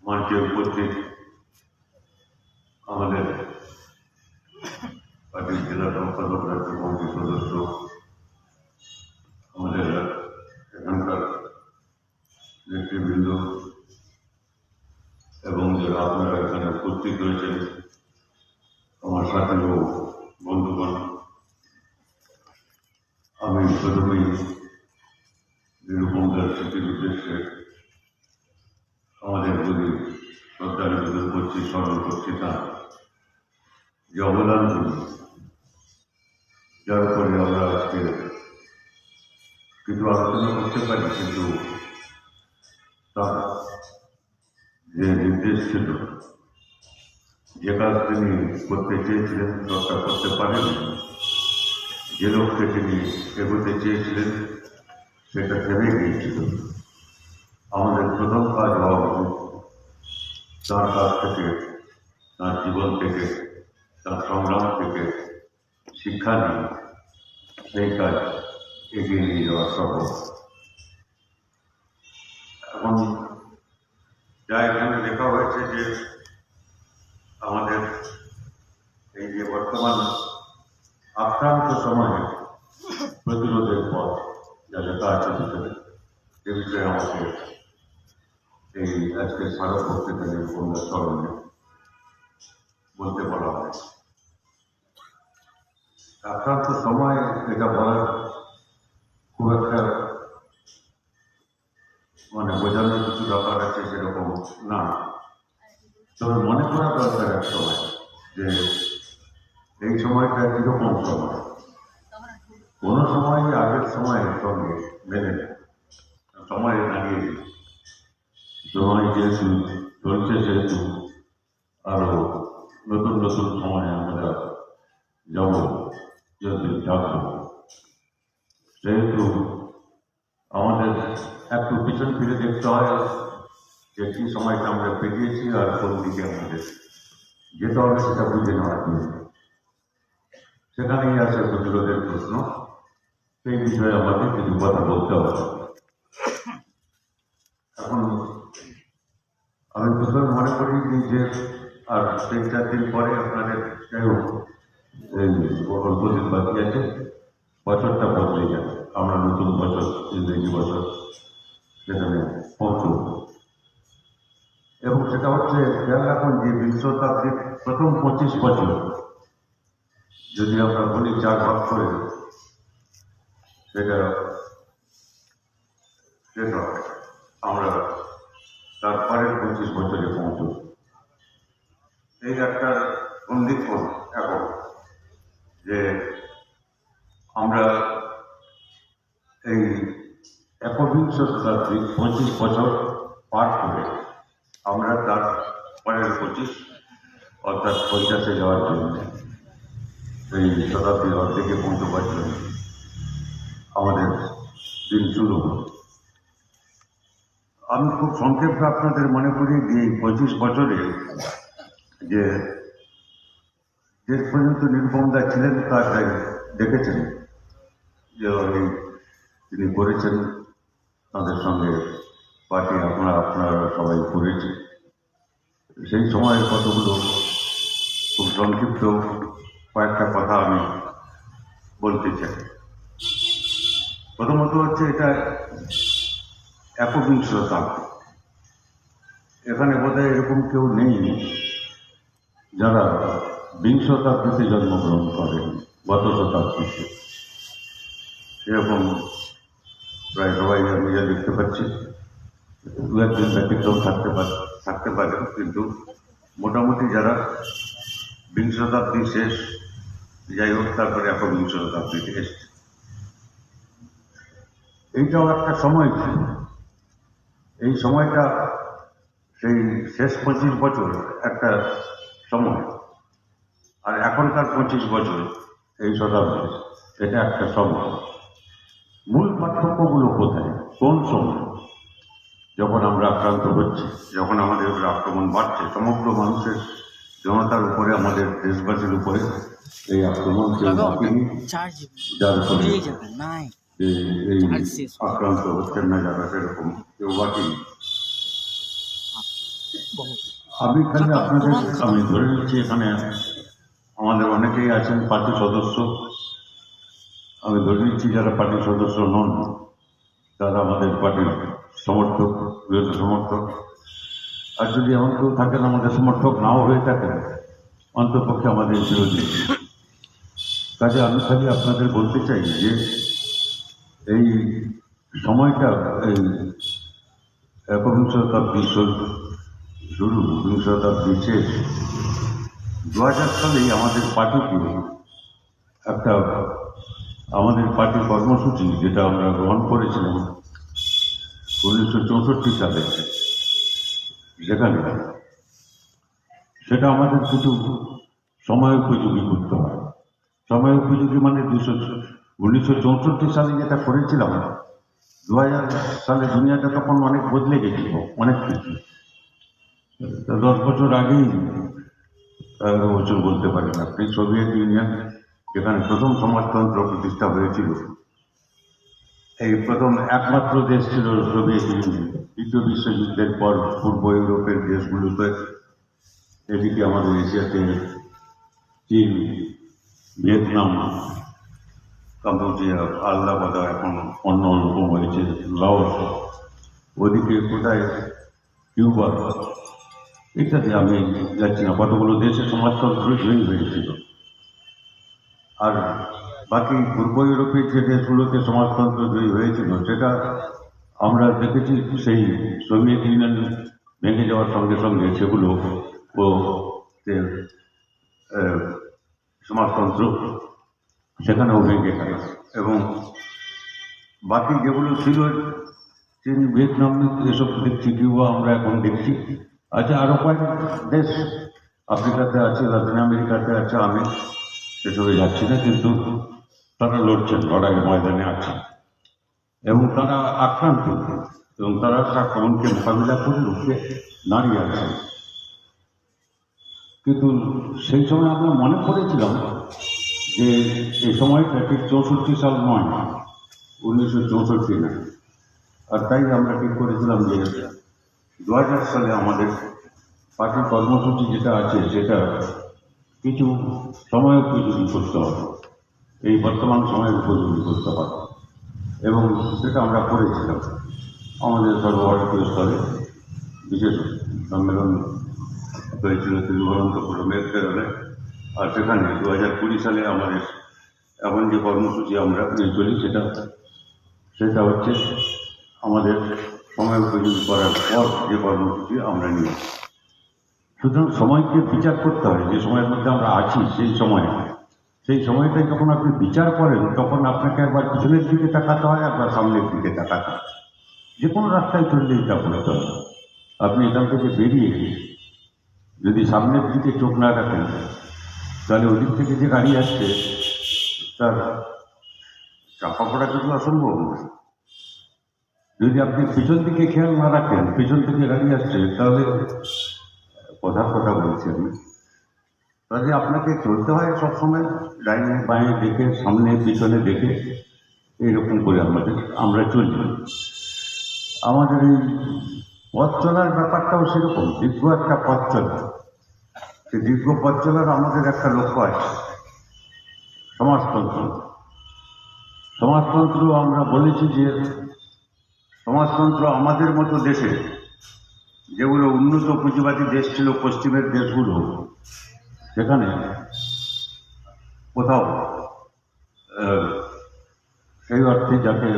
মঞ্চে উপস্থিত আমাদের পার্টির জেলা সম্পাদক রাজ্য কমিটির সদস্য, আমাদের এখানকার নেতৃবৃন্দ এবং যারা আপনারা এখানে উপস্থিত হয়েছেন, আমার সাথী ও বন্ধুগণ, আমি প্রথমেই নিরুপমদার স্মৃতির উদ্দেশ্যে আমাদের যদি শ্রদ্ধা নিবেদন করছি, স্মরণ করছি তার যে অবদানগুলি, যার উপরে আমরা আজকে কিছু আলোচনা করতে পারি, কিন্তু তার যে নির্দেশ ছিল, যে কাজ তিনি করতে চেয়েছিলেন সরকার করতে পারেন, যে লক্ষ্যে তিনি এগোতে চেয়েছিলেন সেটা থেমে গিয়েছিল। আমাদের প্রথম কাজ হওয়া উচিত তার কাছ থেকে, তার জীবন থেকে, তার সংগ্রাম থেকে শিক্ষা নিয়ে সেই কাজ এগিয়ে নিয়ে যাওয়া সম্ভব। এখন যা এখানে লেখা হয়েছে যে আমাদের এই যে বর্তমান আক্রান্ত সময়ে প্রতিরোধের পথ যা লেখা আছে ভিতরে, সে বিষয়ে আমাকে এই আজকে স্মারক বক্তৃতা নিরুপমদার স্মরণে বলতে বলা হয়। আক্রান্ত সময় এটা বলার খুব একটা বোঝানোর কিছু ব্যাপার আছে সেরকম না, তবে মনে করা দরকার এক সময় যে এই সময়টা কিরকম সময়। কোনো সময় আগের সময়ের সঙ্গে মেলে না, সময় দাঁড়িয়ে দিল, সময় যেহেতু চলছে সেহেতু আরো নতুন নতুন সময়ে আমরা যাব, যদি থাকবো, সেহেতু আমাদের একটু পিছন ফিরে দেখতে হয় যে কি সময়টা আমরা পেরিয়েছি আর কোন দিকে আমাদের যেতে হবে সেটা বুঝে নেওয়ার জন্য। সেখানেই আছে প্রতিরোধের প্রশ্ন, সেই বিষয়ে আমাদের কিছু কথা বলতে হবে। এখন আমি প্রথমে মনে করি যে আর 3-4 দিন পরে আপনাদের যাই হোক এই অল্প দিন বাকি আছে, বছরটা বদলে যাবে, আমরা নতুন বছর, ইংরেজি বছর সেখানে পৌঁছব। এবং সেটা হচ্ছে খেয়াল রাখুন যে বিংশ শতাব্দীর প্রথম 25 বছর যদি আমরা বলি 4 ভাগ করে, সেটা শেষ হবে, আমরা তারপরের 25 বছরে পৌঁছব। এই একটা সন্ধিক্ষণ এখন যে আমরা এই একবিংশ শতাব্দীর 25 বছর পার করে আমরা তার পরের 25 অর্থাৎ 50-এ যাওয়ার জন্য, এই শতাব্দীর অর্ধেকে পৌঁছবার জন্য আমাদের দিন শুরু। আমি খুব সংক্ষেপে আপনাদের মনে করি যে 25 বছরে যে শেষ পর্যন্ত নিরুপমদা ছিলেন তার দেখেছেন যে তিনি করেছেন, তাদের সঙ্গে পার্টি আপনারা সবাই করেছে। সেই সময়ের কতগুলো খুব সংক্ষিপ্ত কয়েকটা কথা আমি বলতে চাই। প্রথমত হচ্ছে এটা একবিংশ শতাব্দী, এখানে বোধহয় এরকম কেউ নেই যারা বিংশ শতাব্দীতে জন্মগ্রহণ করেন, গত শতাব্দীতে। এরকম প্রায় সবাই আমি যা দেখতে পাচ্ছি, 2-1 ব্যতিক্রম থাকতে পারেন, কিন্তু মোটামুটি যারা বিংশ শতাব্দী শেষ, যাই হোক তারপরে একবিংশ শতাব্দীতে এসছে। এইটাও একটা সময় ছিল, এই সময়টা সেই শেষ 25 বছর একটা সময়, আর এখনকার 25 বছর এই শতাব্দী, এটা একটা সময়। মূল পার্থক্যগুলো কোথায়, কোন সময়? যখন আমরা আক্রান্ত হচ্ছি, যখন আমাদের উপরে আক্রমণ বাড়ছে, সমগ্র মানুষের জনতার উপরে, আমাদের দেশবাসীর উপরে এই আক্রমণ কেউ বাকিনি, যার ফলে এই আক্রান্ত হচ্ছেন না যারা, সেরকম কেউ বাকিনি। আমি খালি আপনাদের আমি ধরে নিচ্ছি এখানে আমাদের অনেকেই আছেন পার্টি সদস্য। আমি ধরে নিচ্ছি যারা পার্টির সদস্য নন তারা আমাদের পার্টির সমর্থক, বৃহৎ সমর্থক। আর যদি এমন কেউ থাকেন আমাদের সমর্থক নাও হয়ে থাকেন, অন্তপক্ষে আমাদের বিরোধী। কাজে আমি খালি আপনাদের বলতে চাই যে এই সময়টা এই একবিংশ শতাব্দীর শুরু, বিংশ শতাব্দীর শেষ 2000 সালেই আমাদের পার্টিকে একটা আমাদের পার্টির কর্মসূচি যেটা আমরা গ্রহণ করেছিলাম 1964 সালে, যেখানে সেটা আমাদের কিছু সময় উপযোগী করতে হয়। সময় উপযোগী মানে 1964 সালে যেটা করেছিলাম, 2000 সালে দুনিয়াটা তখন অনেক বদলে গেছিল, অনেক কিছু। 10 বছর আগেই, 11 বছর বলতে পারেন আপনি, সোভিয়েত ইউনিয়ন যেখানে প্রথম সমাজতন্ত্র প্রতিষ্ঠা হয়েছিল, এই প্রথম একমাত্র দেশ ছিল সোভিয়েত ইউনিয়ন। দ্বিতীয় বিশ্বযুদ্ধের পর পূর্ব ইউরোপের দেশগুলোতে, এদিকে আমাদের এশিয়াতে চীন, ভিয়েতনাম, কম্বোডিয়া, আল্লাহ এখন অন্য রকম হয়েছে, লাওস, ওদিকে কোথায় কিউবা ইত্যাদি, আমি যাচ্ছি না, কতগুলো দেশে সমাজতন্ত্র জয়ী হয়েছিল। আর বাকি পূর্ব ইউরোপের যে দেশগুলোতে সমাজতন্ত্র জয়ী হয়েছিল সেটা আমরা দেখেছি সেই সোভিয়েত ইউনিয়ন ভেঙে যাওয়ার সঙ্গে সঙ্গে সেগুলো ও সমাজতন্ত্র সেখানেও ভেঙে গেল। এবং বাকি যেগুলো ছিল চীন, ভিয়েতনাম, এসব দেখছি, কিউবা আমরা এখন দেখছি। আচ্ছা, আরও কয়েক দেশ আফ্রিকাতে আছে, লাতিন আমেরিকাতে আছে, আমি সেসবে যাচ্ছি না, কিন্তু তারা লড়ছেন, লড়াই ময়দানে আছে এবং তারা আক্রান্ত, এবং তারা আক্রমণকে মোকাবিলা করে রুখে দাঁড়িয়ে আছে। কিন্তু সেই সময় আমরা মনে করেছিলাম যে এই সময়টা ঠিক 64 সাল নয়, 1964 না। আর তাই আমরা ঠিক করেছিলাম যে 2000 সালে আমাদের পার্টির কর্মসূচি যেটা আছে সেটা কিছু সময় উপযোগী করতে হবে, এই বর্তমান সময় উপযোগী করতে হবে, এবং সেটা আমরা করেছিলাম। আমাদের সর্বভারতীয় স্তরে বিশেষ সম্মেলন হয়েছিল তিরুবনন্তপুরমের কেরলে। আর সেখানে 2020 সালে আমাদের এখন যে কর্মসূচি আমরা নিয়ে চলি সেটা হচ্ছে আমাদের সময় উপযোগী করার পর যে কর্মসূচি আমরা নিই। সুতরাং সময়কে বিচার করতে হয়, যে সময়ের মধ্যে আমরা আছি সেই সময়টাই যখন আপনি বিচার করেন তখন আপনাকে একবার পিছনের দিকে তাকাতে হয়, একবার সামনের দিকে তাকাতে হয়। যে কোনো রাস্তায় চললেই তা করতে হয়। আপনি এখান থেকে বেরিয়ে যদি সামনের দিকে চোখ না রাখেন তাহলে ওদিক থেকে যে গাড়ি আসছে তার চাপা পড়া কিন্তু অসম্ভব নয়। যদি আপনি পিছন দিকে খেয়াল না রাখেন, পিছন থেকে গাড়ি আসছে, তাহলে কথার কথা বলছি আমি, তাহলে আপনাকে চলতে হয় সবসময় ডাইনে বাঁয়ে দেখে, সামনে পিছনে দেখে, এইরকম করে আমরা চলি। আমাদের এই পথ চলার ব্যাপারটাও সেরকম, দীর্ঘ একটা পথ চলা। সেই দীর্ঘ পথ চলার আমাদের একটা লক্ষ্য আছে, সমাজতন্ত্র। সমাজতন্ত্র আমরা বলেছি যে সমাজতন্ত্র আমাদের মতো দেশে, যেগুলো উন্নত পুঁজিবাদী দেশ ছিল পশ্চিমের দেশগুলো, সেখানে কোথাও সেই অর্থে যাকে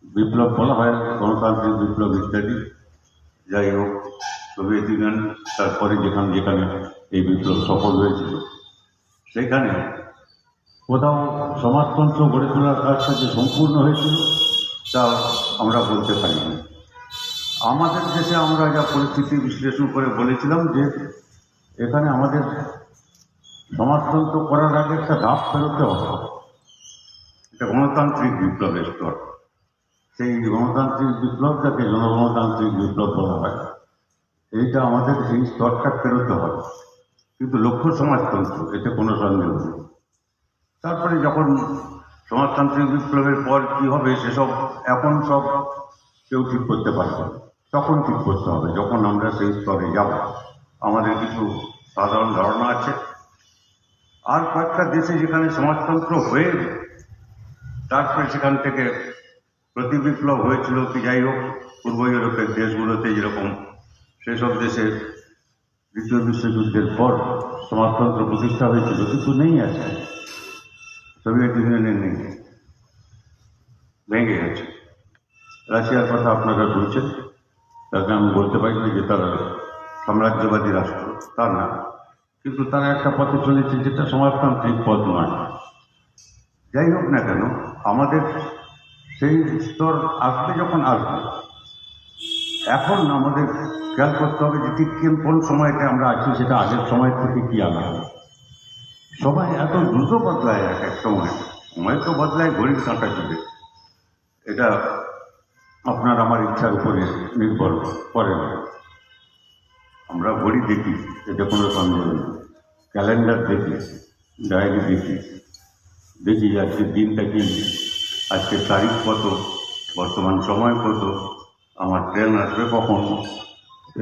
বিপ্লব বলা হয়, গণতান্ত্রিক বিপ্লব ইত্যাদি, যাই হোক, সোভিয়েত ইউনিয়ন তারপরে যেখানে এই বিপ্লব সফল হয়েছিল, সেখানে কোথাও সমাজতন্ত্র গড়ে তোলার কাজটা যে সম্পূর্ণ হয়েছিল তা আমরা বলতে পারি না। আমাদের দেশে আমরা যা পরিস্থিতি বিশ্লেষণ করে বলেছিলাম যে এখানে আমাদের সমাজতন্ত্র করার আগে একটা ধাপ ফেরোতে হবে, এটা গণতান্ত্রিক বিপ্লবের স্তর। সেই গণতান্ত্রিক বিপ্লব, যাকে জনগণতান্ত্রিক বিপ্লব বলা হয়, এইটা আমাদের সেই স্তরটা ফেরোতে হবে। কিন্তু লক্ষ্য সমাজতন্ত্র, এতে কোনো সন্দেহ নেই। তারপরে যখন সমাজতান্ত্রিক বিপ্লবের পর কী হবে সেসব এখন সব কেউ ঠিক করতে পারবে। তখন ঠিক করতে হবে, যখন আমরা সেই স্তরে যাব। আমাদের কিছু সাধারণ ধারণা আছে। আর কয়েকটা দেশে যেখানে সমাজতন্ত্র হয়ে তারপরে সেখান থেকে প্রতিবিপ্লব হয়েছিল, কি যাই হোক, পূর্ব ইউরোপের দেশগুলোতে যেরকম, সেসব দেশে দ্বিতীয় বিশ্বযুদ্ধের পর সমাজতন্ত্র প্রতিষ্ঠা হয়েছিল, কিন্তু নেই আছে, সোভিয়েত ইউনিয়নের নেই, ভেঙে গেছে। রাশিয়ার কথা আপনারা বলছেন, তাকে আমি বলতে পারি না যে তারা সাম্রাজ্যবাদী রাষ্ট্র, তা না, কিন্তু তারা একটা পথে চলেছে যেটা সমাজতান্ত্রিক পথ নয়। যাই হোক না কেন, আমাদের সেই স্তর আসবে যখন আসবে, এখন আমাদের খেয়াল করতে হবে যে ঠিক কোন সময়তে আমরা আছি, সেটা আগের সময় থেকে কি আলাদা। সময় এত দ্রুত বদলায়, এক এক সময় সময় তো বদলায় ঘড়ির কাঁটা চলে। এটা আপনার আমার ইচ্ছার উপরে নির্ভর করে না। আমরা ঘড়ি দেখি, এটা কোনো সন্দেহ নেই, ক্যালেন্ডার দেখি, ডায়েরি দেখি, দেখি আজকের দিনটা কি, আজকের তারিখ কত, বর্তমান সময় কত, আমার ট্রেন আসবে কখন,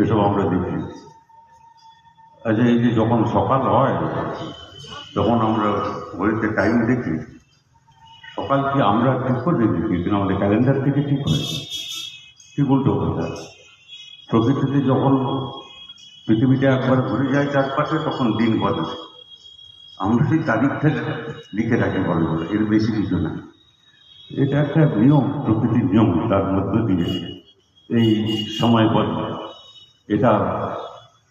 এসব আমরা দেখি। আচ্ছা, এই যে যখন সকাল হয় তখন আমরা ঘড়িতে টাইম দেখি, সকাল কি আমরা ঠিক করে দেখি, কিন্তু আমাদের ক্যালেন্ডার থেকে ঠিক হয়েছে, ঠিক উল্টো কথা। প্রকৃতিতে যখন পৃথিবীটা একবার ঘুরে যায় চারপাশে, তখন দিন বদলে, আমরা সেই তারিখটা লিখে রাখি বড় বড়, এর বেশি কিছু না। এটা একটা নিয়ম, প্রকৃতির নিয়ম, তার মধ্য দিয়ে এই সময় বদলে। এটা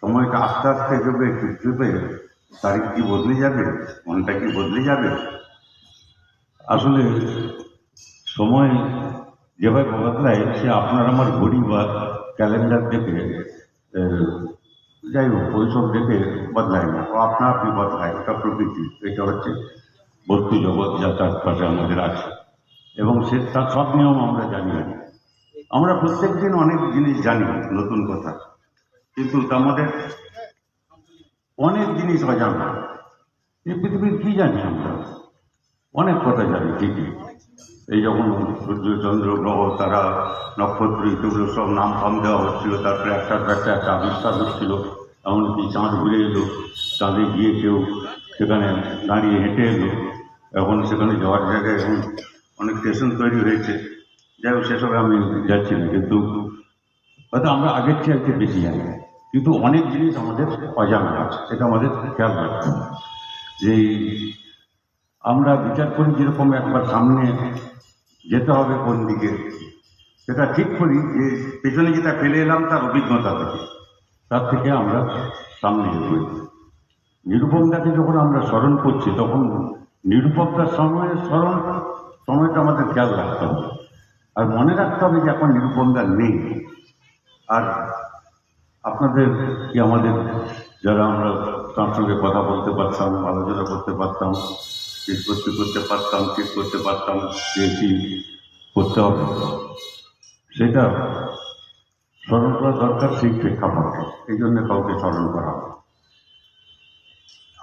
সময়টা আস্তে আস্তে যাবে, চুপচুপে তারিখ কি বদলে যাবে, মনটা কি বদলে যাবে। আসলে সময় যেভাবে বদলায়, সে আপনার আমার ঘড়ি বা ক্যালেন্ডার দেখে, যাই হোক ওইসব দেখে বদলায় না, ও আপনা আপনি বদলায়, ওটা প্রকৃতি। এটা হচ্ছে বস্তু জগৎ যা চারপাশে আমাদের আছে, এবং সে তার সব নিয়ম আমরা জানি না। আমরা প্রত্যেক দিন অনেক জিনিস জানি, নতুন কথা, কিন্তু আমাদের অনেক জিনিস অজানা। এই পৃথিবীর কি জানি আমরা, অনেক কথা জানি ঠিকই। এই যখন সূর্য চন্দ্র গ্রহ তারা নক্ষত্র এগুলো সব নাম ফাম দেওয়া হচ্ছিল, তারপরে একটার পর একটা আবিষ্কার হচ্ছিল, এমনকি চাঁদ ঘুরে এলো, চাঁদে গিয়ে কেউ সেখানে দাঁড়িয়ে হেঁটে এলো, এখন সেখানে যাওয়ার জায়গায় এখন অনেক স্টেশন তৈরি হয়েছে। যাই হোক, সেসবে আমি যাচ্ছি না, কিন্তু হয়তো আমরা আগের চেয়ে একটু বেশি জানি, কিন্তু অনেক জিনিস আমাদের অজানা আছে, সেটা আমাদের খেয়াল রাখতে হবে। যে আমরা বিচার করি যেরকম একবার সামনে যেতে হবে কোন দিকে, সেটা ঠিক করি যে পেছনে যেটা ফেলে এলাম তার অভিজ্ঞতা থেকে, তার থেকে আমরা সামনে এগোই। নিরুপমদাকে যখন আমরা স্মরণ করছি, তখন নিরুপমতার সময়টা আমাদের খেয়াল রাখতে হবে, আর মনে রাখতে হবে যে এখন নিরুপমদা নেই। আর আপনাদের কি, আমাদের যারা আমরা তার সঙ্গে কথা বলতে পারতাম, আলোচনা করতে পারতাম, নিষ্পত্তি করতে পারতাম, ঠিক করতে পারতাম যে কি করতে হবে, সেটা স্মরণ করা দরকার। সেই প্রেক্ষাপটে এই জন্য কাউকে স্মরণ করা হবে।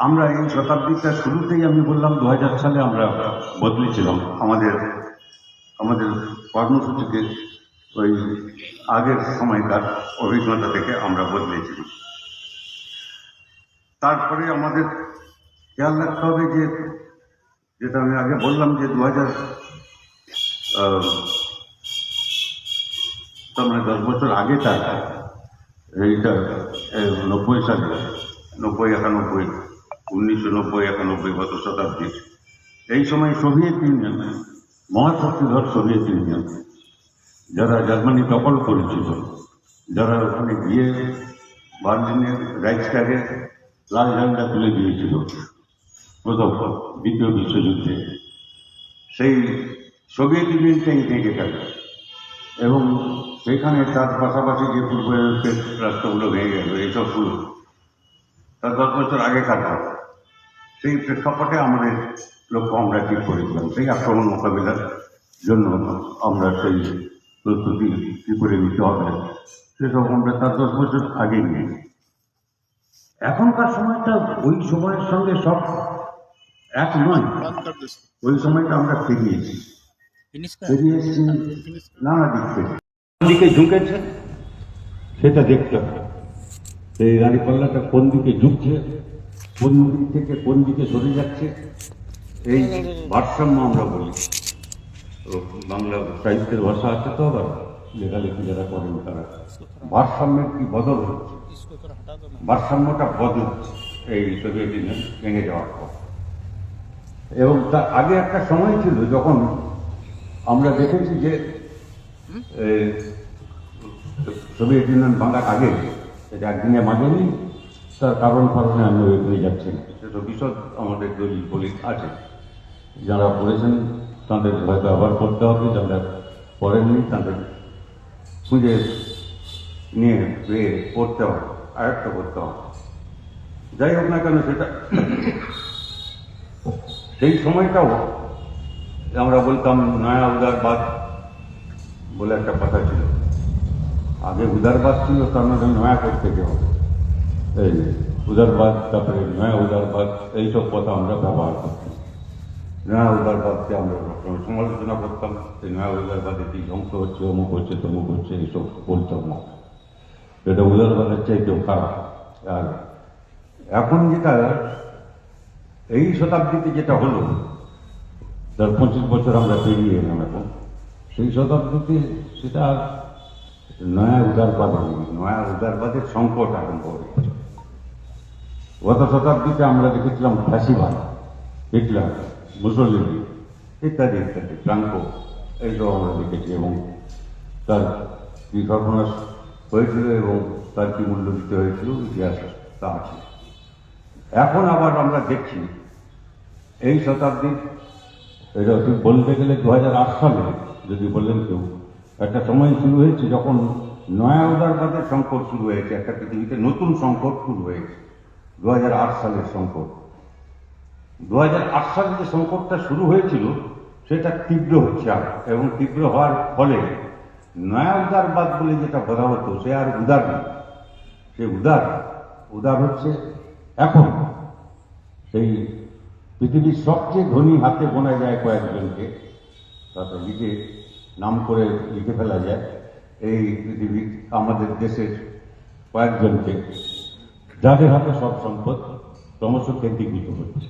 আমরা এই শতাব্দীটার শুরুতেই আমি বললাম 2000 সালে আমরা বদলেছিলাম আমাদের কর্মসূচিকে, ওই আগের সময়কার অভিজ্ঞতা থেকে আমরা বদলেছিলাম। তারপরে আমাদের খেয়াল রাখতে হবে যে, যেটা আমি আগে বললাম যে 10 বছর আগে, তার এইটা 90 সালে, 90-91, 1990-91 গত শতাব্দীর এই সময় সোভিয়েত ইউনিয়ন, মহাশক্তিধর সোভিয়েত ইউনিয়ন, যারা জার্মানি দখল করেছিল, যারা ওখানে গিয়ে বার্লিনের রাইখস্ট্যাগে লাল ঝান্ডা তুলে দিয়েছিল প্রথম দ্বিতীয় বিশ্বযুদ্ধে, সেই সোভিয়েত ইউনিয়নটাই ভেঙে গেল। এবং সেখানে তার পাশাপাশি যে পূর্ব ইউরোপের রাষ্ট্রগুলো ভেঙে গেল, এইসবগুলো তার 10 বছর আগেকার কথা। সেই প্রেক্ষাপটে আমাদের লক্ষ্য আমরা ঠিক করেছিলাম, সেই আক্রমণ মোকাবিলার জন্য আমরা সেই প্রস্তুতি কী করে নিতে হবে, সেসব আমরা তার 10 বছর আগে নিই। এখনকার সময়টা ওই সময়ের সঙ্গে সব এক নয়। ওই সময়টা আমরা ফিরিয়ে এসেছি নানা দিক থেকে, দিকে ঝুঁকেছে, সেটা দেখতে হবে। এই দাঁড়িপাল্লাটা কোন দিকে ঝুঁকছে, কোন দিক থেকে কোন দিকে সরে যাচ্ছে, এই ভারসাম্য আমরা বলি। তো বাংলা সাহিত্যের ভাষা আছে তো, আবার লেখালেখি যারা করেন তারা ভারসাম্যের কি বদল হচ্ছে, ভারসাম্যটা বদলছে এই সোভিয়েত ইউনিয়ন ভেঙে যাওয়ার পর। এবং তার আগে একটা সময় ছিল যখন আমরা দেখেছি যে সোভিয়েত ইউনিয়ন ভাঙার আগে এটা একদিনে মাঝেনি, তার কারণে আমি এগিয়ে যাচ্ছি না, সেটা বিশদ আমাদের দলিল বলিত আছে। যারা পড়েছেন তাদের হয়তো আবার পড়তে হবে, যারা পড়েননি তাদের খুঁজে নিয়ে পেয়ে পড়তে হবে, আয়ত্ত করতে হবে। যাই হোক না কেন, সেটা সেই সময়টাও আমরা বলতাম নয়া উদারবাদ বলে একটা কথা ছিল। আগে উদারবাদ ছিল, তার মধ্যে নয়া করতে হবে, এই উদারবাদ, তারপরে নয়া উদারবাদ, এইসব কথা আমরা ব্যবহার করতাম। নয়া উদারবাদকে আমরা সমালোচনা করতাম, এই নয়া উদারবাদে কি ধ্বংস হচ্ছে, অমুক হচ্ছে, তমুক হচ্ছে, এইসব বলতাম না। এটা উদারবাদের চাইতেও খারাপ। আর এখন যেটা এই শতাব্দীতে যেটা হলো, তার 25 বছর আমরা পেরিয়ে এলাম এখন, সেই শতাব্দীতে সেটা নয়া উদারবাদ নেই, নয়া উদারবাদের সংকট আরম্ভ হয়েছে। গত শতাব্দীতে আমরা দেখেছিলাম ফ্যাসিবাদ, হিটলার, মুসলিনি ইত্যাদি ইত্যাদি, ফ্রাঙ্কো, এইসব আমরা দেখেছি, এবং তার কি সর্বনাশ হয়েছিল এবং তার কি মূল্য দিতে হয়েছিল ইতিহাস তা আছে। এখন আবার আমরা দেখছি এই শতাব্দীর, এটা ঠিক বলতে গেলে 2008 সালে যদি বললেন কেউ, একটা সময় শুরু হয়েছে যখন নয়া উদারবাদের সংকট শুরু হয়েছে, একটা পৃথিবীতে নতুন সংকট শুরু হয়েছে। 2008 সালের সংকট, 2008 সালে যে সংকটটা শুরু হয়েছিল সেটা তীব্র হচ্ছে আর, এবং তীব্র হওয়ার ফলে নয়া উদারবাদ বলে যেটা বলা হতো সে আর উদার নেই। সে উদার হচ্ছে এখন সেই পৃথিবীর সবচেয়ে ধনী হাতে গোনা যায় কয়েকজনকে, তাতে লিখে নাম করে লিখে ফেলা যায়, এই পৃথিবীর আমাদের দেশের কয়েকজনকে, যাদের হাতে সব সম্পদ ক্রমশ কেন্দ্রীভূত হচ্ছে।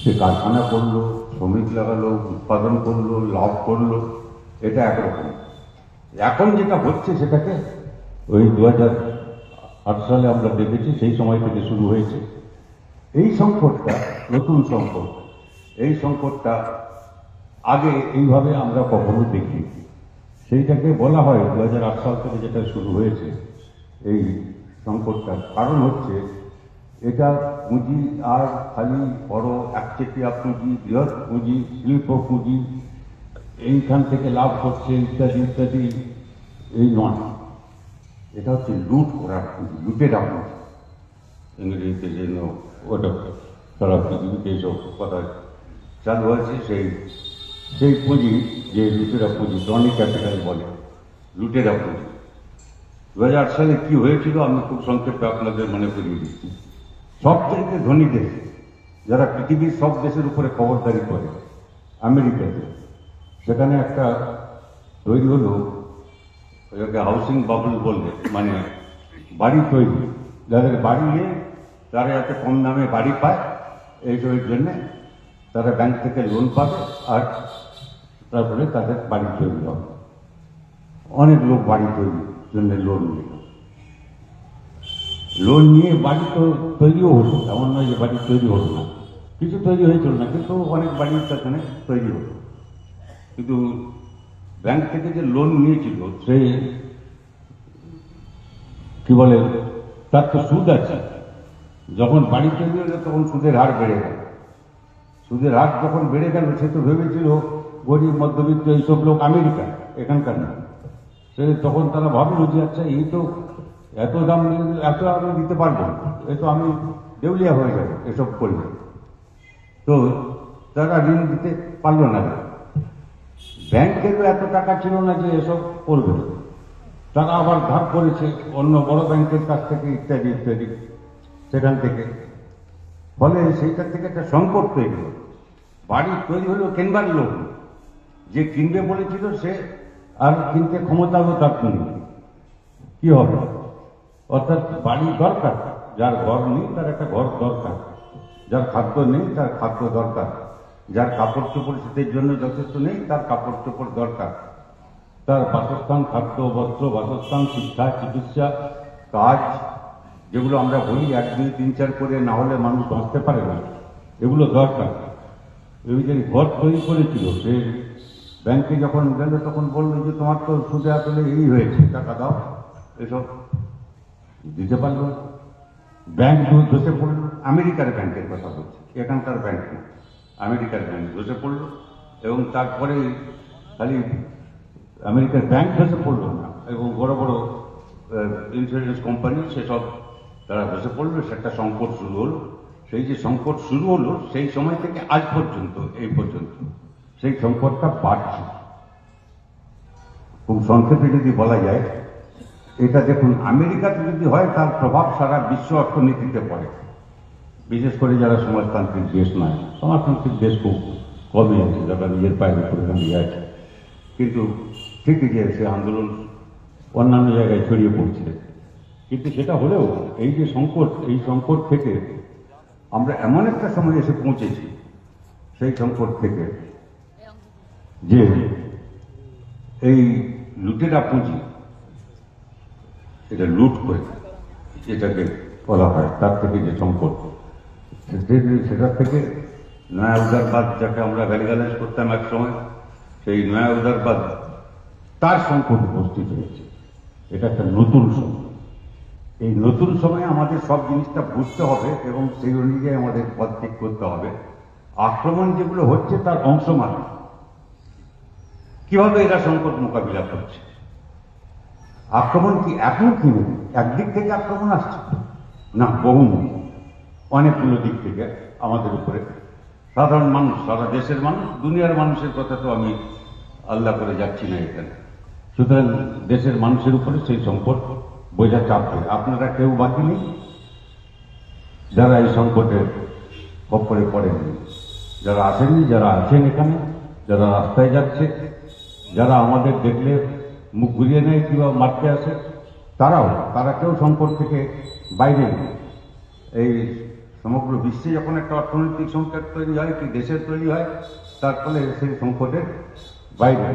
সে কারখানা করলো, শ্রমিক লাগালো, উৎপাদন করলো, লাভ করলো, এটা একরকম। এখন যেটা হচ্ছে সেটাকে ওই 2008 সালে আমরা দেখেছি, সেই সময় থেকে শুরু হয়েছে এই সংকটটা, নতুন সংকট। এই সংকটটা আগে এইভাবে আমরা কখনো দেখিনি। সেইটাকে বলা হয় 2008 সাল থেকে যেটা শুরু হয়েছে এই সংকটটার কারণ হচ্ছে এটা পুঁজি আর খালি বড় একচেটিয়া পুঁজি, বৃহৎ পুঁজি, শিল্প পুঁজি, এইখান থেকে লাভ করছে ইত্যাদি ইত্যাদি, এই নয়। এটা হচ্ছে লুট করার পুঁজি, লুটেরা পুঁজি। ইংরেজিতে যেন ওটা সারা পৃথিবীতে এইসব কথা চালু আছে, সেই পুঁজি, যে লুটেরা পুঁজি, ডনি ক্যাপিটাল বলে, লুটেরা পুঁজি। 2008 সালে কি হয়েছিল আমি খুব সংক্ষেপে আপনাদের মনে করিয়ে দিচ্ছি। সবচেয়ে ধনী দেশ, যারা পৃথিবীর সব দেশের উপরে খবরদারি করে, আমেরিকাতে, সেখানে একটা তৈরি হলো, ওটাকে হাউসিং বাবল বললে, মানে বাড়ি তৈরি, যাদের বাড়ি নেই তারা যাতে কম দামে বাড়ি পায়, এইসবের জন্যে তারা ব্যাংক থেকে লোন পাবে, আর তারপরে তাদের বাড়ি তৈরি হবে। অনেক লোক বাড়ি তৈরির জন্য লোন নিল, লোন নিয়ে বাড়ি তো তৈরিও হলো, এমন নয় যে বাড়ি তৈরি হলো না, কিছু তৈরি হয়েছিল না, কিন্তু অনেক বাড়ি সেখানে তৈরি হলো। কিন্তু ব্যাংক থেকে যে লোন নিয়েছিল সে কি বলে, তার তো সুদ আছে। যখন বাড়ি তৈরি হলো তখন সুদের হার বেড়ে গেল। সুদের হার যখন বেড়ে গেল, সে তো ভেবেছিল গরিব মধ্যবিত্ত এইসব লোক আমেরিকা, এখানকার না। সে তখন তারা ভাবলো যে আচ্ছা, এই তো এত দাম, এত আমি দিতে পারবো না, এ তো আমি দেউলিয়া হয়ে যাবো এসব করলে। তো তারা ঋণ দিতে পারলো না। ব্যাংকেরও এত টাকা ছিল না যে এসব করবে। তারা আবার ধার করেছে অন্য বড় ব্যাংকের কাছ থেকে ইত্যাদি ইত্যাদি, সেখান থেকে। ফলে সেইটার থেকে একটা সংকট তৈরি হলো। বাড়ি তৈরি হলো কেনবার লোক, যে কিনবে বলেছিল সে আর কিনতে ক্ষমতাও তার নেই। কি হবে? অর্থাৎ বাড়ি দরকার, যার ঘর নেই তার একটা ঘর দরকার, যার খাদ্য নেই তার খাদ্য দরকার, যার কাপড় চোপড় শীতের জন্য যথেষ্ট নেই তার কাপড় চোপড় দরকার, তার বাসস্থান, খাদ্য, বস্ত্র, বাসস্থান, শিক্ষা, চিকিৎসা, কাজ, যেগুলো আমরা বলি 1, 2, 3, 4 করে না হলে মানুষ বাঁচতে পারে না, এগুলো দরকার। এই যে ঘর তৈরি করেছিল, সে ব্যাংকে যখন গেল তখন বললো যে তোমার তো সুদে আসলে এই হয়েছে, টাকা দাও, এসব দিতে পারলো। ব্যাংক ধসে পড়লো, আমেরিকার ব্যাংকের কথা বলছি, এখানকার ব্যাংক না, আমেরিকার ব্যাংক ধসে পড়লো। এবং তারপরে খালি আমেরিকার ব্যাংক ধসে পড়লো না, এবং বড় বড় ইন্স্যুরেন্স কোম্পানি সেসব তারা ধসে পড়লো, সেটা সংকট শুরু হলো। সেই যে সংকট শুরু হলো সেই সময় থেকে আজ পর্যন্ত, এই পর্যন্ত সেই সংকটটা বাড়ছে। খুব সংক্ষেপে যদি বলা যায়, এটা দেখুন, আমেরিকাতে যদি হয় তার প্রভাব সারা বিশ্ব অর্থনীতিতে পড়ে, বিশেষ করে যারা সমাজতান্ত্রিক দেশ নয়। সমাজতান্ত্রিক দেশ খুব কমই আছে যারা নিজের পায়ের উপরে দাঁড়িয়ে আছে, কিন্তু ঠিকই যে সে আন্দোলন অন্যান্য জায়গায় ছড়িয়ে পড়ছে। কিন্তু সেটা হলেও এই যে সংকট, এই সংকট থেকে আমরা এমন একটা সময় এসে পৌঁছেছি, সেই সংকট থেকে যে এই লুটেরা পুঁজি, এটা লুট করে যেটাকে বলা হয়, তার থেকে যে সংকট, সেটা থেকে নয়া উদারবাদ, যাকে আমরা গালিগালাজ করতাম এক সময়, সেই নয়া উদারবাদ তার সংকট উপস্থিত হয়েছে। এটা একটা নতুন সময়। এই নতুন সময়ে আমাদের সব জিনিসটা বুঝতে হবে এবং সেই অনুযায়ী আমাদের পথ ঠিক করতে হবে। আক্রমণ যেগুলো হচ্ছে তার অংশ মাত্র। কিভাবে এরা সংকট মোকাবিলা করছে? আক্রমণ কি এখন কি নেই? একদিক থেকে আক্রমণ আসছে না, বহুমুখী, অনেকগুলো দিক থেকে আমাদের উপরে। সাধারণ মানুষ, সারা দেশের মানুষ, দুনিয়ার মানুষের কথা তো আমি আল্লাহ করে যাচ্ছি না এখানে। সুতরাং দেশের মানুষের উপরে সেই সংকট বোঝা চাপবে। আপনারা কেউ বাকি নেই যারা এই সংকটের খপ্পরে পড়েননি, যারা আসেননি, যারা আছেন এখানে, যারা রাস্তায় যাচ্ছে, যারা আমাদের দেখলে মুখ ঘুরিয়ে নেয় কিংবা মারতে আসে, তারা কেউ সংকট থেকে বাইরে নেই। এই সমগ্র বিশ্বে যখন একটা অর্থনৈতিক সংকট তৈরি হয়, কি দেশের তৈরি হয়, তার ফলে সেই সংকটের বাইরে।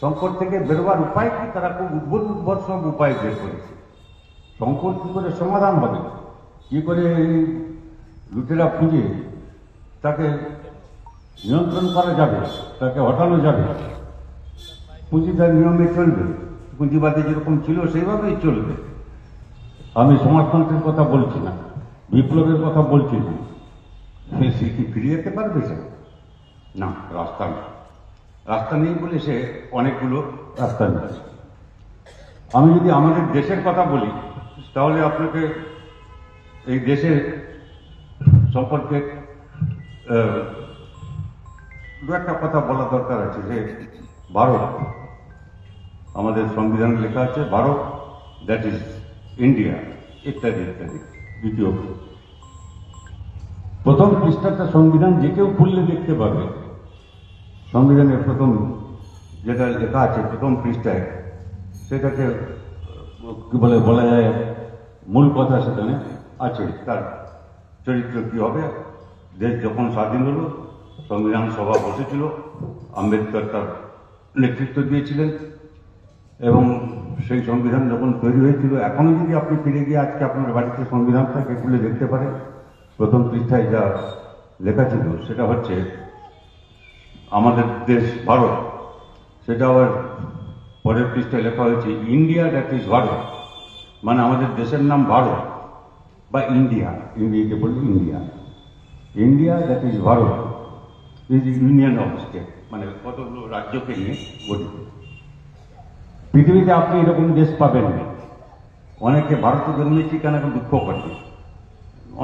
সংকট থেকে বেরোবার উপায় কি? তারা খুব উদ্ভট সব উপায় বের করেছে। সংকট কী করে সমাধান হবে, কী করে এই লুটেরা পুঁজে তাকে নিয়ন্ত্রণ করা যাবে, তাকে হটানো যাবে, পুঁজি তার নিয়মে চলবে, পুঁজিবাদী যেরকম ছিল সেইভাবেই চলবে। আমি সমাজতন্ত্রের কথা বলছি না, বিপ্লবের কথা বলছি না। সে কি ফিরিয়ে যেতে পারবে? সে না, রাস্তা নেই। রাস্তা নেই বলে সে অনেকগুলো রাস্তা নিচ্ছে। আমি যদি আমাদের দেশের কথা বলি, তাহলে আপনাকে এই দেশের সম্পর্কে দু একটা কথা বলা দরকার আছে। যে ভারত, আমাদের সংবিধানে লেখা আছে ভারত, দ্যাট ইজ ইন্ডিয়া, ইত্যাদি ইত্যাদি। দ্বিতীয় প্রথম পৃষ্ঠাটা সংবিধান যে কেউ খুললে দেখতে পাবে। সংবিধানের প্রথম যেটা লেখা আছে প্রথম পৃষ্ঠায়, সেটাকে কি বলা যায়, মূল কথা সেখানে আছে। তার চরিত্র কি হবে, দেশ যখন স্বাধীন হলো, সংবিধান সভা বসেছিল, আম্বেদকর তার নেতৃত্ব দিয়েছিলেন, এবং সেই সংবিধান যখন তৈরি হয়েছিল, এখনো যদি আপনি ফিরে গিয়ে আজকে আপনার বাড়িতে সংবিধানটাকে খুলে দেখতে পারেন, প্রথম পৃষ্ঠায় যা লেখা ছিল সেটা হচ্ছে আমাদের দেশ ভারত। সেটা আবার পরের পৃষ্ঠায় লেখা হয়েছে ইন্ডিয়া, দ্যাট ইজ ভারত, মানে আমাদের দেশের নাম ভারত বা ইন্ডিয়া। ইন্ডিয়াকে বললে India, India that is Bharat is union of state, মানে কতগুলো রাজ্যকে নিয়ে গঠিত। পৃথিবীতে আপনি এরকম দেশ পাবেন না। অনেকে ভারতে জন্মেছি কেন এখন দুঃখ করে,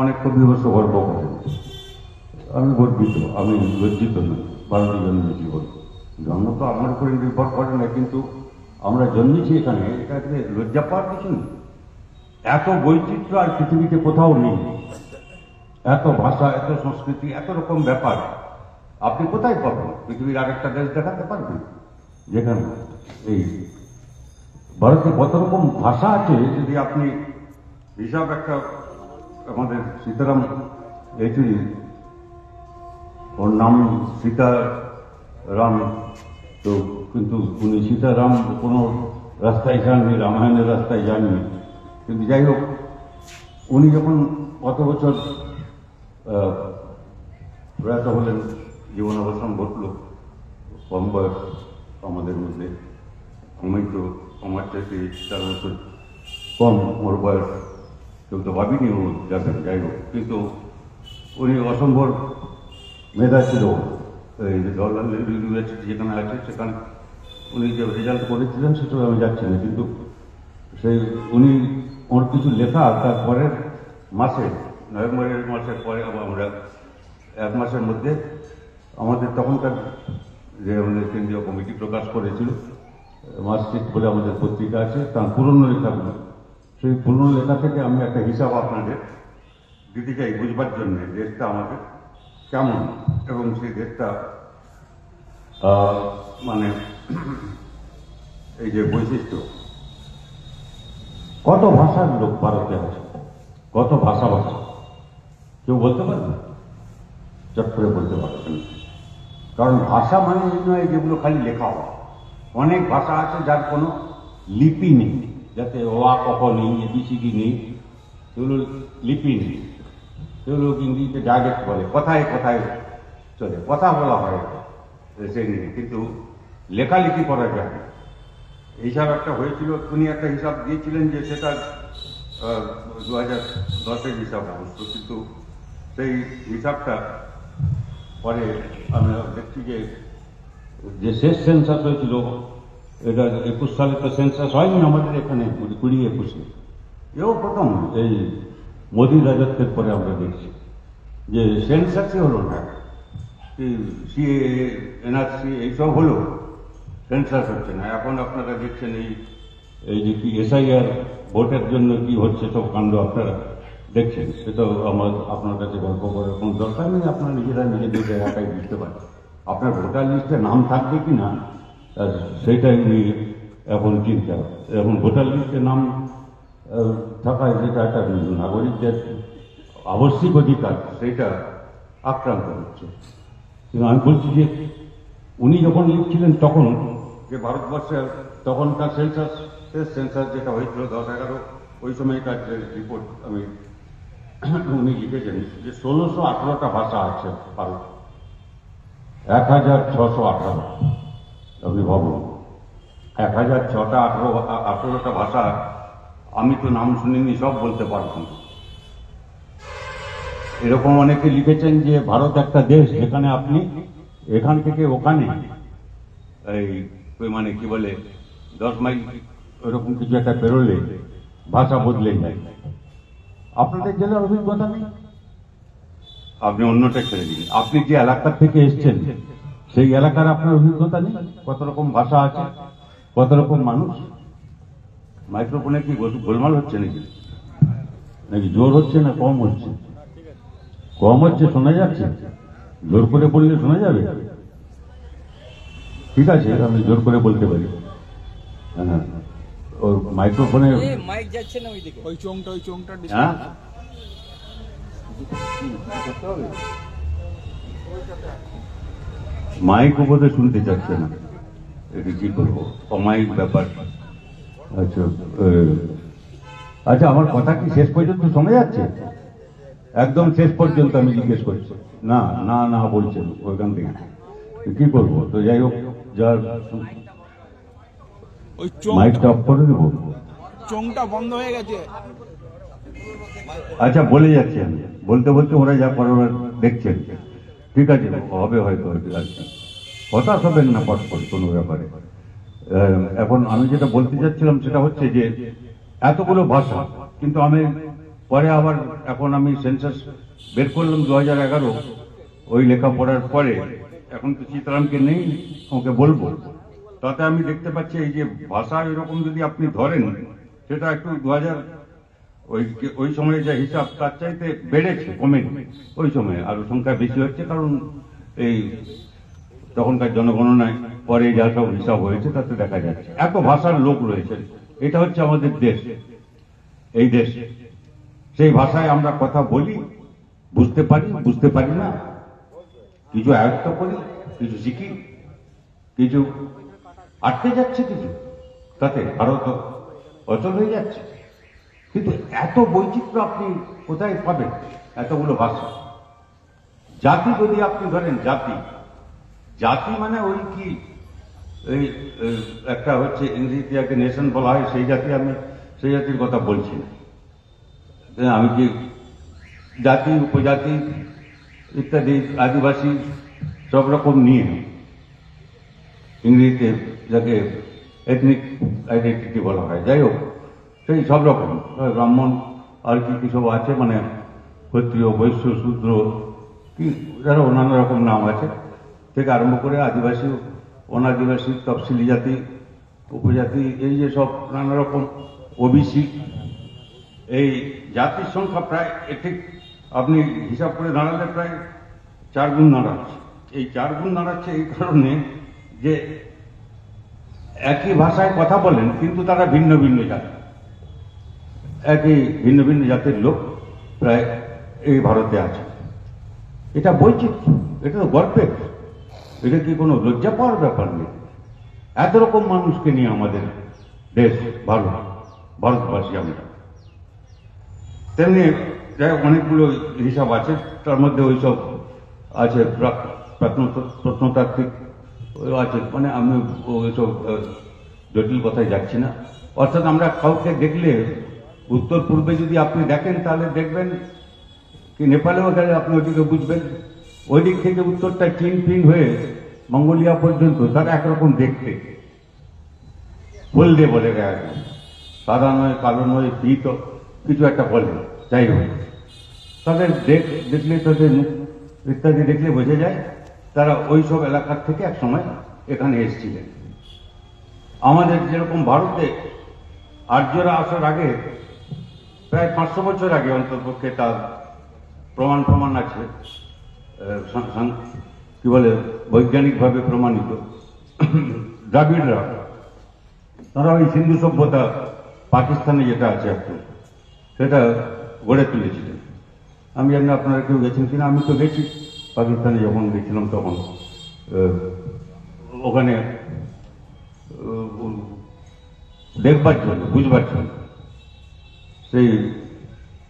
অনেক কবি অবশ্য গর্ব করেন। আমি গর্বিত, আমি লজ্জিত নই ভারতে জন্মেছি বলে। জন্ম তো আমার উপরে নির্ভর করে না, কিন্তু আমরা জন্মেছি এখানে, এটাকে লজ্জা পাওয়ার কিছু নেই। এত বৈচিত্র্য আর পৃথিবীতে কোথাও নেই। এত ভাষা, এত সংস্কৃতি, এত রকম ব্যাপার আপনি কোথায় পাবেন? পৃথিবীর আরেকটা দেশ দেখাতে পারবেন যেখানে এই ভারতে কত রকম ভাষা আছে যদি আপনি হিসাব একটা আমাদের সীতারাম ইয়েচুরি, ওর নাম সীতারাম, তো কিন্তু উনি সীতারাম কোনো রাস্তায় যাননি, রামায়ণের রাস্তায় যাননি, কিন্তু যাই হোক উনি যখন কত বছর প্রয়াত হলেন, জীবনাবসান ঘটল, কম বয়স আমাদের মধ্যে, আমি তো আমার চাইতে 4 বছর কম ওর বয়স, কেউ তো ভাবিনি ও যাবেন, যাই হোক কিন্তু উনি অসম্ভব মেধা ছিল। এই যে জওয়াহরলাল নেহরু ইউনিভার্সিটি যেখানে আছে সেখানে উনি যে রেজাল্ট করেছিলেন সেটা আমি যাচ্ছি না, কিন্তু সেই উনি ওর কিছু লেখা তার পরের মাসে, নভেম্বরের মাসের পরে আবার আমরা 1 মাসের মধ্যে আমাদের তখনকার যে আমাদের কেন্দ্রীয় কমিটি প্রকাশ করেছিল, মার্কশিট বলে আমাদের পত্রিকা আছে, তার পুরনো লেখাগুলো, সেই পুরনো লেখা থেকে আমি একটা হিসাব আপনাদের দিতে চাই বুঝবার জন্য দেশটা আমাদের কেমন এবং সেই দেশটা মানে এই যে বৈশিষ্ট্য, কত ভাষার লোক ভারতে আছে, কত ভাষা কেউ বলতে পারবে? চট করে বলতে পারছেন, কারণ ভাষা মানে এই নয় যেগুলো খালি লেখা হয়। অনেক ভাষা আছে যার কোনো লিপি নেই, যাতে অ আ ক খ নেই, এবিসিডি নেই, সেগুলো লিপি নেই, সেগুলো ইংরেজিতে ডাইরেক্ট বলে, কথায় কথায় চলে, কথা বলা হয় সেই নিয়ে, কিন্তু লেখালেখি করা যায় না। এইসব একটা হয়েছিল, উনি একটা হিসাব দিয়েছিলেন যে সেটা 2010-এর হিসাব অবশ্য, কিন্তু সেই হিসাবটা পরে আমরা দেখছি যে শেষ সেন্সাস হয়েছিল, এটা 21 সালে তো সেন্সাস হয়নি আমাদের এখানে, 20-21-এ, এও প্রথম এই মোদী রাজত্বের পরে আমরা দেখছি যে সেন্সাসই হলো না, সিএ এনআরসি এইসব হলো, সেন্সাস হচ্ছে না। এখন আপনারা দেখছেন এই যে কি এসআইআর ভোটের জন্য কি হচ্ছে সব কাণ্ড আপনারা দেখছেন, সেটা আমার আপনার কাছে গল্প করার কোনো দরকার নেই, আপনারা নিজেরা নিজেদের এলাকায় বুঝতে পারেন। আপনার ভোটার লিস্টে নাম থাকবে কি না সেইটাই নিয়ে এখন চিন্তা। এখন ভোটার লিস্টে নাম থাকায় যেটা একটা নাগরিকদের আবশ্যিক অধিকার, সেটা আক্রান্ত হচ্ছে। কিন্তু আমি বলছি যে উনি যখন লিখছিলেন তখন যে ভারতবর্ষের তখনকার সেন্সাস, শেষ সেন্সাস যেটা হয়েছিল 10-11, ওই সময়কার যে রিপোর্ট আমি উনি লিখেছেন যে 1618টা ভাষা আছে ভারত, 1618। আপনি ভাবুন, 1618টা ভাষা, আমি তো নাম শুনিনি, সব বলতে পারতাম। এরকম অনেকে লিখেছেন যে ভারত একটা দেশ যেখানে আপনি এখান থেকে ওখানে এই মানে কি বলে 10 মাইল ওরকম কিছু একটা পেরোলে ভাষা বদলে যায়। আপনাদের জেলার অভিজ্ঞতা নেই, আপনি অন্যটা ছেড়ে দিন, আপনি যে এলাকা থেকে এসছেন সেই এলাকার আপনার অভিজ্ঞতা নেই, কত রকম ভাষা আছে, কত রকম মানুষ। মাইক্রোফোনে কি গোলমাল হচ্ছে নাকি, নাকি জোর হচ্ছে না কম হচ্ছে? কম হচ্ছে, শোনা যাচ্ছে? জোর করে বললে শোনা যাবে? ঠিক আছে, আমি জোর করে বলতে পারি। হ্যাঁ, ওর মাইক্রোফোনে মাইক যাচ্ছে না ওইদিকে, ওই চোংটা হ্যাঁ মাইক বোধহয় শুনতে চাচ্ছে না, এটা কি করবো, অমাইক ব্যাপার। আচ্ছা আচ্ছা, আমার কথা কি শেষ পর্যন্ত শোনা যাচ্ছে? একদম শেষ পর্যন্ত আমি জিজ্ঞেস করছি, না না না বলছেন ওইখান থেকে, কি করবো? তো যাই হোক, যার ওই মাইকটা অফ করে দেবো। চোংটা বন্ধ হয়ে গেছে। আচ্ছা, বলে যাচ্ছি আমি, বলতে বলতে ওরা যা করার দেখছেন, ঠিক আছে, হবে হয়তো আর কি, হতাশ হবেন না পট করে কোনো ব্যাপারে। এখন আমি যেটা বলতে চাচ্ছিলাম সেটা হচ্ছে যে এতগুলো ভাষা, কিন্তু আমি পরে আবার এখন আমি সেন্সাস বের করলাম 2011, ওই লেখাপড়ার পরে, এখন তো সীতারামকে নেই, ওকে বলবো, তাতে আমি দেখতে পাচ্ছি এই যে ভাষা এরকম যদি আপনি ধরেন, সেটা একটু 2000 ওই সময়ে যে হিসাব তার চাইতে বেড়েছে, কমেনি। ওই সময়ে আরো সংখ্যা বেশি হচ্ছে, কারণ এই তখনকার জনগণনায় পরে যা সব হিসাব হয়েছে তাতে দেখা যাচ্ছে এত ভাষার লোক রয়েছে এটা হচ্ছে আমাদের দেশ। এই দেশ, সেই ভাষায় আমরা কথা বলি, বুঝতে পারি না, কিছু আয়ত্ত করি, কিছু শিখি, কিছু আটকে যাচ্ছে, কিছু তাতে ভারত অচল হয়ে যাচ্ছে। কিন্তু এত বৈচিত্র্য আপনি কোথায় পাবেন? এতগুলো ভাষা, জাতি যদি আপনি ধরেন, জাতি মানে ওই কি, এই একটা হচ্ছে ইংরেজিতে যাকে নেশন বলা হয়, সেই জাতির কথা বলছি না। আমি কি জাতি, উপজাতি ইত্যাদি, আদিবাসী সব রকম নিয়ে, ইংরেজিতে যাকে এথনিক আইডেন্টিটি বলা হয়, যাই হোক, সেই সব রকম ব্রাহ্মণ আর কি সব আছে, মানে ক্ষত্রিয়, বৈশ্য, শূদ্র, কি যারা নানা রকম নাম আছে, থেকে আরম্ভ করে আদিবাসী, অনাদিবাসী, তফসিলি জাতি, উপজাতি, এই যে সব নানা রকম, ওবিসি, এই জাতির সংখ্যা প্রায় ঠিক আপনি হিসাব করে দাঁড়ালে প্রায় 4 গুণ দাঁড়াচ্ছে। এই 4 গুণ দাঁড়াচ্ছে এই কারণে যে একই ভাষায় কথা বলেন, কিন্তু তারা ভিন্ন ভিন্ন জাতি, একই ভিন্ন ভিন্ন জাতির লোক প্রায় এই ভারতে আছে। এটা বৈচিত্র্য, এটা তো গর্বের, এটা কি কোনো লজ্জা পাওয়ার ব্যাপার নেই। এত রকম মানুষকে নিয়ে আমাদের দেশ ভারতবাসী আমরা। তেমনি অনেকগুলো হিসাব আছে, তার মধ্যে ওইসব আছে প্রত্নতাত্ত্বিক আছে, মানে আমি ওইসব জটিল কথায় যাচ্ছি না। অর্থাৎ আমরা কাউকে দেখলে, উত্তর পূর্বে যদি আপনি দেখেন, তাহলে দেখবেন কি নেপালেও গেলে আপনি ওইদিকে বুঝবেন, ওই দিক থেকে উত্তরটা চীন ফিন হয়ে মঙ্গোলিয়া পর্যন্ত তারা একরকম দেখতে, হলদে বলে গেছে, সাদা নয়, কালো নয়, পিত কিছু একটা বলে। যাই হোক, তাদের দেখলে, তাদের মুখ ইত্যাদি দেখলে বোঝা যায় তারা ওই সব এলাকার থেকে এক সময় এখানে এসেছিলেন। আমাদের যেরকম ভারতে আর্যরা আসার আগে, প্রায় 500 বছর আগে অন্ততপক্ষে তার প্রমাণ আছে, কি বলে, বৈজ্ঞানিকভাবে প্রমাণিত, দ্রাবিড়রা, তারা ওই সিন্ধু সভ্যতা, পাকিস্তানে যেটা আছে এখন, সেটা গড়ে তুলেছিলেন। আমি জানি আপনারা কেউ গেছেন কিনা, আমি তো গেছি পাকিস্তানে, যখন গেছিলাম তখন ওখানে দেখবার জন্য, বুঝবার জন্য।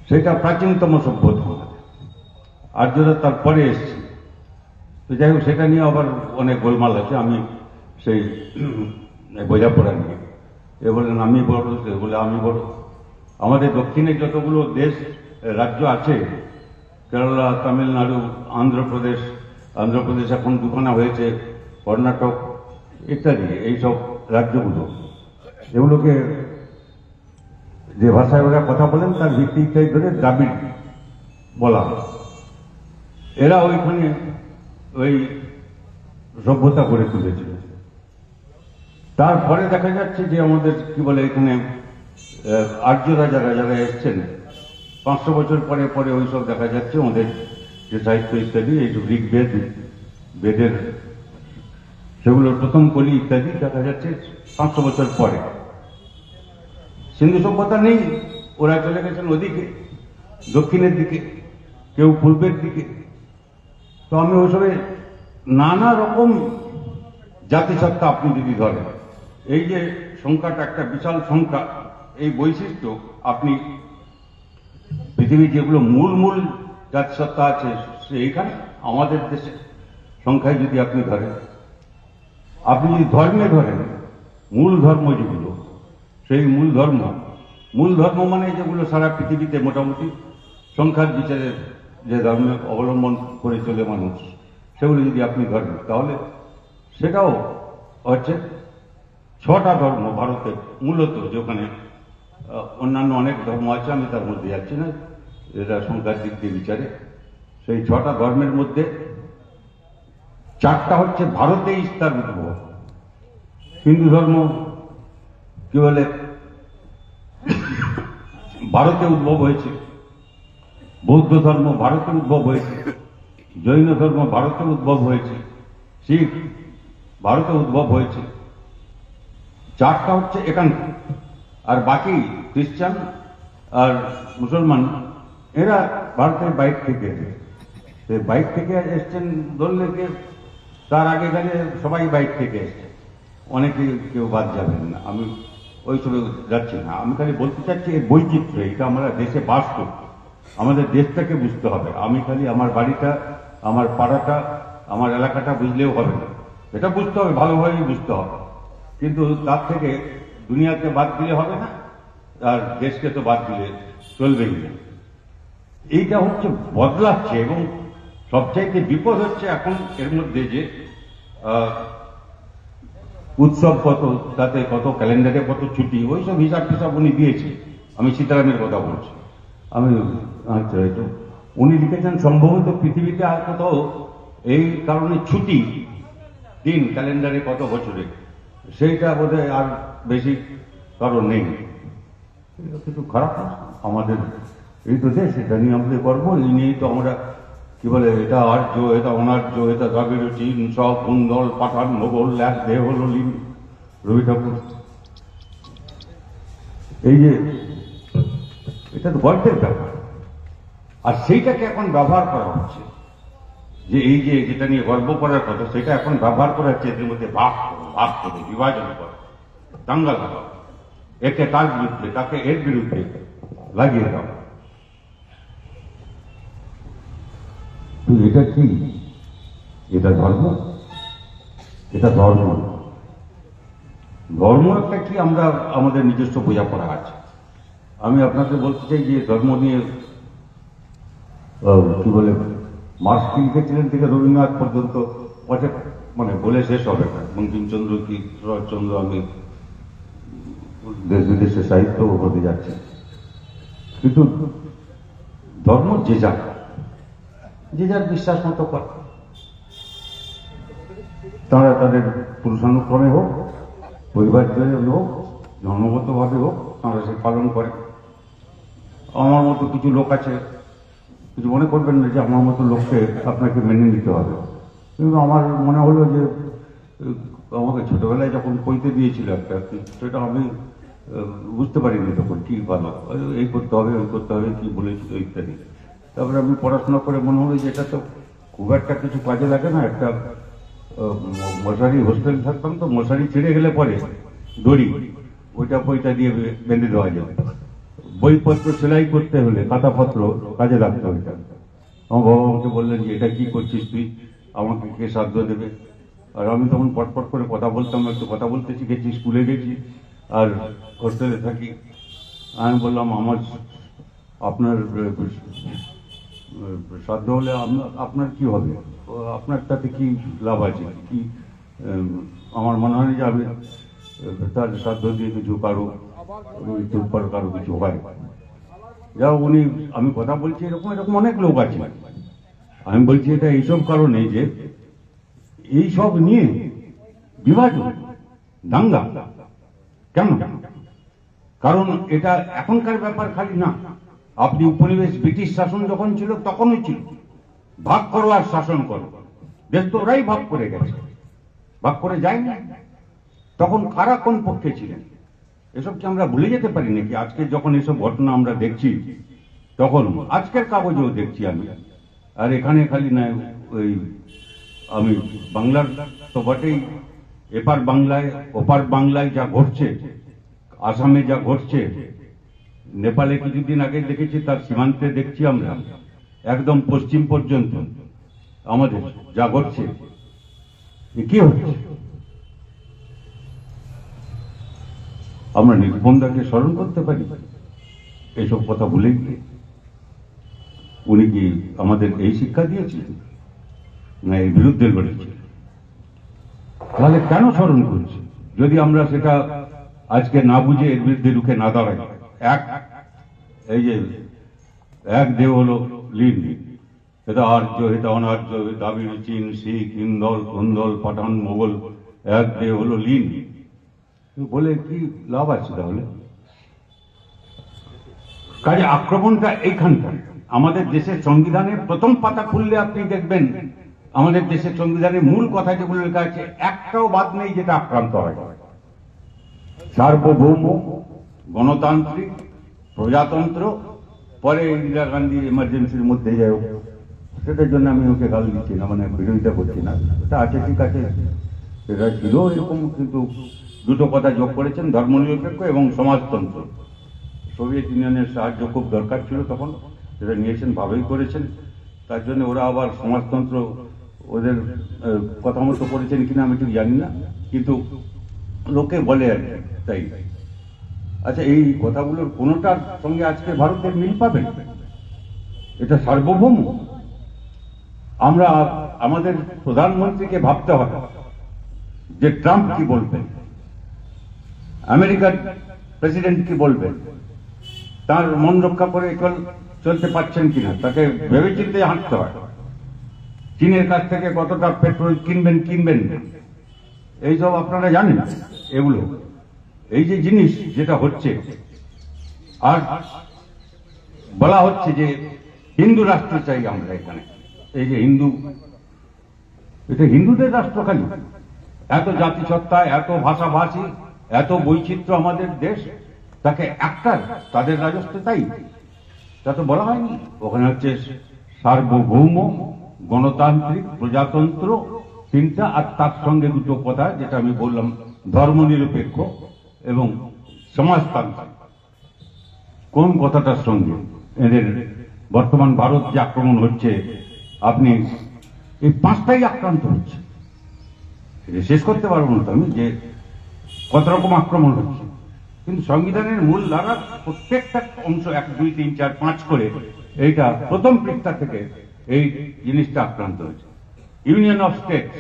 সেটা প্রাচীনতম সভ্যতা আমাদের, আর্যরা তারপরে এসছে। তো যাই হোক, সেটা নিয়ে আবার অনেক গোলমাল আছে, আমি সেই বোঝাপড়া নিয়ে, এ বললেন আমি বড়, সে বলে আমি বড়। আমাদের দক্ষিণে যতগুলো দেশ, রাজ্য আছে, কেরালা, তামিলনাড়ু, আন্ধ্রপ্রদেশ এখন দুখানা হয়েছে, কর্ণাটক ইত্যাদি, এইসব রাজ্যগুলো, এগুলোকে যে ভাষায় ওরা কথা বলেন তার ভিত্তিটাই ধরে দ্রাবিড় বলা হয়। এরা ওইখানে ওই সভ্যতা গড়ে তুলেছিল। তারপরে দেখা যাচ্ছে যে আমাদের কি বলে, এখানে আর্যরা যারা এসছেন 500 বছর পরে ওইসব দেখা যাচ্ছে আমাদের যে সাহিত্য ইত্যাদি, এই ঋগ্বেদ, বেদের সেগুলোর প্রথম কলি ইত্যাদি দেখা যাচ্ছে 500 বছর পরে। সিন্ধু সভ্যতা নেই, ওরা চলে গেছেন ওদিকে, দক্ষিণের দিকে, কেউ পূর্বের দিকে। তো আমি ওইসবে নানা রকম জাতিসত্তা আপনি যদি ধরেন, এই যে সংখ্যাটা একটা বিশাল সংখ্যা, এই বৈশিষ্ট্য আপনি পৃথিবীর যেগুলো মূল জাতিসত্তা আছে সেইখানে আমাদের দেশে সংখ্যায় যদি আপনি ধরেন, আপনি যদি ধর্মে ধরেন, মূল ধর্ম যেগুলো, সেই মূল ধর্ম মানে যেগুলো সারা পৃথিবীতে মোটামুটি সংখ্যার বিচারে যে ধর্ম অবলম্বন করে চলে মানুষ, সেগুলো যদি আপনি ধরেন, তাহলে সেটাও হচ্ছে 6টা ধর্ম ভারতে মূলত, যেখানে অন্যান্য অনেক ধর্ম আছে, আমি তার মধ্যে যাচ্ছি না, এটা সংখ্যার দিক দিয়ে বিচারে। সেই 6টা ধর্মের মধ্যে 4টা হচ্ছে ভারতেই তার উদ্ভব। হিন্দু ধর্ম কি বলে, ভারতে উদ্ভব হয়েছে, বৌদ্ধ ধর্ম ভারতে উদ্ভব হয়েছে, জৈন ধর্ম ভারতে উদ্ভব হয়েছে, শিখ ভারতে উদ্ভব হয়েছে। 4টা হচ্ছে একান্ত, আর বাকি খ্রিস্টান আর মুসলমান এরা ভারতের বাইরে থেকে এসেছে। বাইক থেকে এসছেন ধরলে যে তার আগে গেলে সবাই বাইক থেকে এসছে, অনেকে কেউ বাদ যাবেন না, আমি ওইসবে যাচ্ছি না। আমি খালি বলতে চাচ্ছি এর বৈচিত্র্য, এটা আমরা দেশে বাস করছি, আমাদের দেশটাকে বুঝতে হবে। আমি খালি আমার বাড়িটা, আমার পাড়াটা, আমার এলাকাটা বুঝলেও হবে না, এটা বুঝতে হবে, ভালোভাবেই বুঝতে হবে। কিন্তু তার থেকে দুনিয়াকে বাদ দিলে হবে না, আর দেশকে তো বাদ দিলে চলবেই না। এইটা হচ্ছে বদলাচ্ছে, এবং সবচাইতে বিপদ হচ্ছে এখন এর মধ্যে যে উৎসব কত, তাতে কত, ক্যালেন্ডারে কত ছুটি, ওইসব হিসাব টিসাব উনি দিয়েছে। আমি সীতারামের কথা বলছি। আমি আচ্ছা, একটু উনি লিখেছেন সম্ভবত পৃথিবীতে আর কোথাও এই কারণে ছুটি দিন ক্যালেন্ডারে কত বছরে, সেইটা বোধহয় আর বেশি কারণ নেই। এটা কিন্তু খারাপ না, আমাদের এই তো দেশ, এটা নিয়ে আমাদের গর্ব, এই নিয়েই তো আমরা কি বলে, এটা আর্য, এটা অনার্য, এটা দ্রাবিড়, চীন, সব কুন্দল, পাঠান, মোগল, এক দেহ হল লীন, রবি ঠাকুর। এই যে এটা তো গল্পের ব্যাপার, আর সেইটাকে এখন ব্যবহার করা হচ্ছে, যে এই যে যেটা নিয়ে গর্ব করার কথা সেটা এখন ব্যবহার করা হচ্ছে এদের মধ্যে ভাগ করে বিভাজন করে, দাঙ্গা লাগাও, একে তার বিরুদ্ধে, তাকে এর বিরুদ্ধে লাগিয়ে দাও। এটা কি? এটা ধর্ম? এটা ধর্ম। ধর্ম একটা কি, আমরা আমাদের নিজস্ব বোঝাপড়া আছে। আমি আপনাকে বলতে চাই যে ধর্ম নিয়ে কি বলে, মার্কস লিখেছিলেন থেকে রবীন্দ্রনাথ পর্যন্ত মানে বলে শেষ হবে না। বঙ্কিমচন্দ্র কি শরৎচন্দ্র, আমি দেশ বিদেশে সাহিত্য হতে যাচ্ছি, কিন্তু ধর্ম যে যার বিশ্বাস মতো করে, তারা তাদের পুরুষানুক্রমে হোক, পরিবার জন্য হোক, জন্মগতভাবে হোক, তারা সে পালন করে। আমার মতো কিছু লোক আছে, কিছু মনে করবেন না যে আমার মতো লোককে আপনাকে মেনে নিতে হবে, কিন্তু আমার মনে হলো যে আমাকে ছোটবেলায় যখন কইতে দিয়েছিল একটা, সেটা আমি বুঝতে পারিনি তখন কি ভালো, এই করতে হবে, ওই করতে হবে, কি বলেছিল ইত্যাদি। তারপরে আমি পড়াশোনা করে মনে হলো যে এটা তো খুব একটা কিছু কাজে লাগে না। একটা মশারি, হোস্টেল থাকতাম তো, মশারি ছিঁড়ে গেলে পরে দড়ি, ওইটা বইটা দিয়ে বেঁধে দেওয়া যায়। বইপত্র সেলাই করতে হলে খাতাপত্র কাজে লাগতো ওইটা। আমার বাবা আমাকে বললেন যে এটা কি করছিস তুই, আমাকে কে সাহায্য দেবে? আর আমি তখন পটপট করে কথা বলতাম, একটু কথা বলতে শিখেছি, স্কুলে গেছি আর হোস্টেলে থাকি। আমি বললাম আপনার সাধ্য হলে আপনার কি হবে, আপনার তাতে কি লাভ আছে, কি আমার মনে হয় যে আমি তার সাধ্য দিয়ে কিছু কারো কিছু হয়। যা উনি, আমি কথা বলছি এরকম এরকম অনেক লোক আছে। আমি বলছি এটা এইসব কারণে যে এইসব নিয়ে বিভাজন, দাঙ্গা কেন? কারণ এটা এখনকার ব্যাপার খালি না। আপনি উপনিবেশ ব্রিটিশ শাসন যখন ছিল তখনই ছিল ভাগ করো আর শাসন করো, দেশ তো ওরাই ভাগ করে গেছে, ভাগ করে যায় না। তখন কারা কোন পক্ষে ছিলেন এসব কি আমরা ভুলে যেতে পারি নাকি? আজকে যখন এসব ঘটনা আমরা দেখছি, তখন আজকের কাগজেও দেখছি আমি, আর এখানে খালি না, ওই আমি বাংলার তো বটেই, এপার বাংলায় ওপার বাংলায় যা ঘটছে, আসামে যা ঘটছে, নেপালে কিছুদিন আগে দেখেছি, তার সীমান্তে দেখছি আমরা একদম পশ্চিম পর্যন্ত আমাদের যা ঘটছে, কি হচ্ছে? আমরা নির্বন্ধাকে স্মরণ করতে পারি এইসব কথা ভুলে গিয়ে? উনি কি আমাদের এই শিক্ষা দিয়েছিলেন, না এর বিরুদ্ধে লড়েছিলেন? তাহলে কেন স্মরণ করছি যদি আমরা সেটা আজকে না বুঝে এর বিরুদ্ধে রুখে না দাঁড়াই? এই যে এক দেহ হলো লীন, এটা আর্য, এটা অনার্য, দ্রাবিড়, চীন, শিখ, ইন্দল, কুন্দল, পাঠান, মোগল, এক দেহ হলো লীন বলে কি লাভ আছে? তাহলে কাজে আক্রমণটা এইখানটা। আমাদের দেশের সংবিধানের প্রথম পাতা খুললে আপনি দেখবেন আমাদের দেশের সংবিধানের মূল কথা যেগুলো লেখা আছে একটাও বাদ নেই যেটা আক্রান্ত হয়। সার্বভৌম গণতান্ত্রিক, প্রজাতন্ত্র, পরে ইন্দিরা গান্ধী এমার্জেন্সির মধ্যে যাই হোক, সেটার জন্য আমি ওকে গাল দিচ্ছি না, মানে বিরোধিতা করছি না, এটা আছে, ঠিক আছে, সেটা ছিল এরকম, কিন্তু দুটো কথা যোগ করেছেন, ধর্মনিরপেক্ষ এবং সমাজতন্ত্র। সোভিয়েত ইউনিয়নের সাহায্য খুব দরকার ছিল তখন, সেটা নিয়েছেন, ভালোই করেছেন। তার জন্য ওরা আবার সমাজতন্ত্র ওদের কথা মতো করেছেন কিনা আমি ঠিক জানি না, কিন্তু লোকে বলে আর কি, তাই। আচ্ছা, এই কথাগুলোর কোনোটার সঙ্গে আজকে ভারতের মিল পাবেন? এটা সার্বভৌম। আমরা আমাদের প্রধানমন্ত্রীকে ভাবতে হবে যে ট্রাম্প কি বলবেন, আমেরিকার প্রেসিডেন্ট কি বলবেন, তার মন রক্ষা করে চলতে পারছেন কিনা, তাকে ভেবেচিন্তে হাঁটতে হয়। চীনের কাছ থেকে কতটা পেট্রোল কিনবেন না, এইসব আপনারা জানেন। এগুলো এই যে জিনিস যেটা হচ্ছে, আর বলা হচ্ছে যে হিন্দু রাষ্ট্র চাই আমরা এখানে। এই যে হিন্দু, এটা হিন্দুদের রাষ্ট্র খালি? এত জাতিসত্তা, এত ভাষাভাষী, এত বৈচিত্র্য আমাদের দেশ, তাকে একটা তাদের রাজত্ব, তাই তা তো বলা হয়নি। ওখানে হচ্ছে সার্বভৌম, গণতান্ত্রিক, প্রজাতন্ত্র, তিনটা, আর তার সঙ্গে দুটো কথা যেটা আমি বললাম, ধর্মনিরপেক্ষ এবং সমাজতান্ত্রিক। কোন কথাটার সঙ্গে এদের বর্তমান ভারত যে আক্রমণ হচ্ছে, আপনি এই পাঁচটাই আক্রান্ত হচ্ছে, শেষ করতে পারবো না তো আমি যে কত রকম আক্রমণ হচ্ছে। কিন্তু সংবিধানের মূল ধারার প্রত্যেকটা অংশ 1, 2, 3, 4, 5 করে এইটা প্রথম পৃষ্ঠা থেকে এই জিনিসটা আক্রান্ত হয়েছে। ইউনিয়ন অফ স্টেটস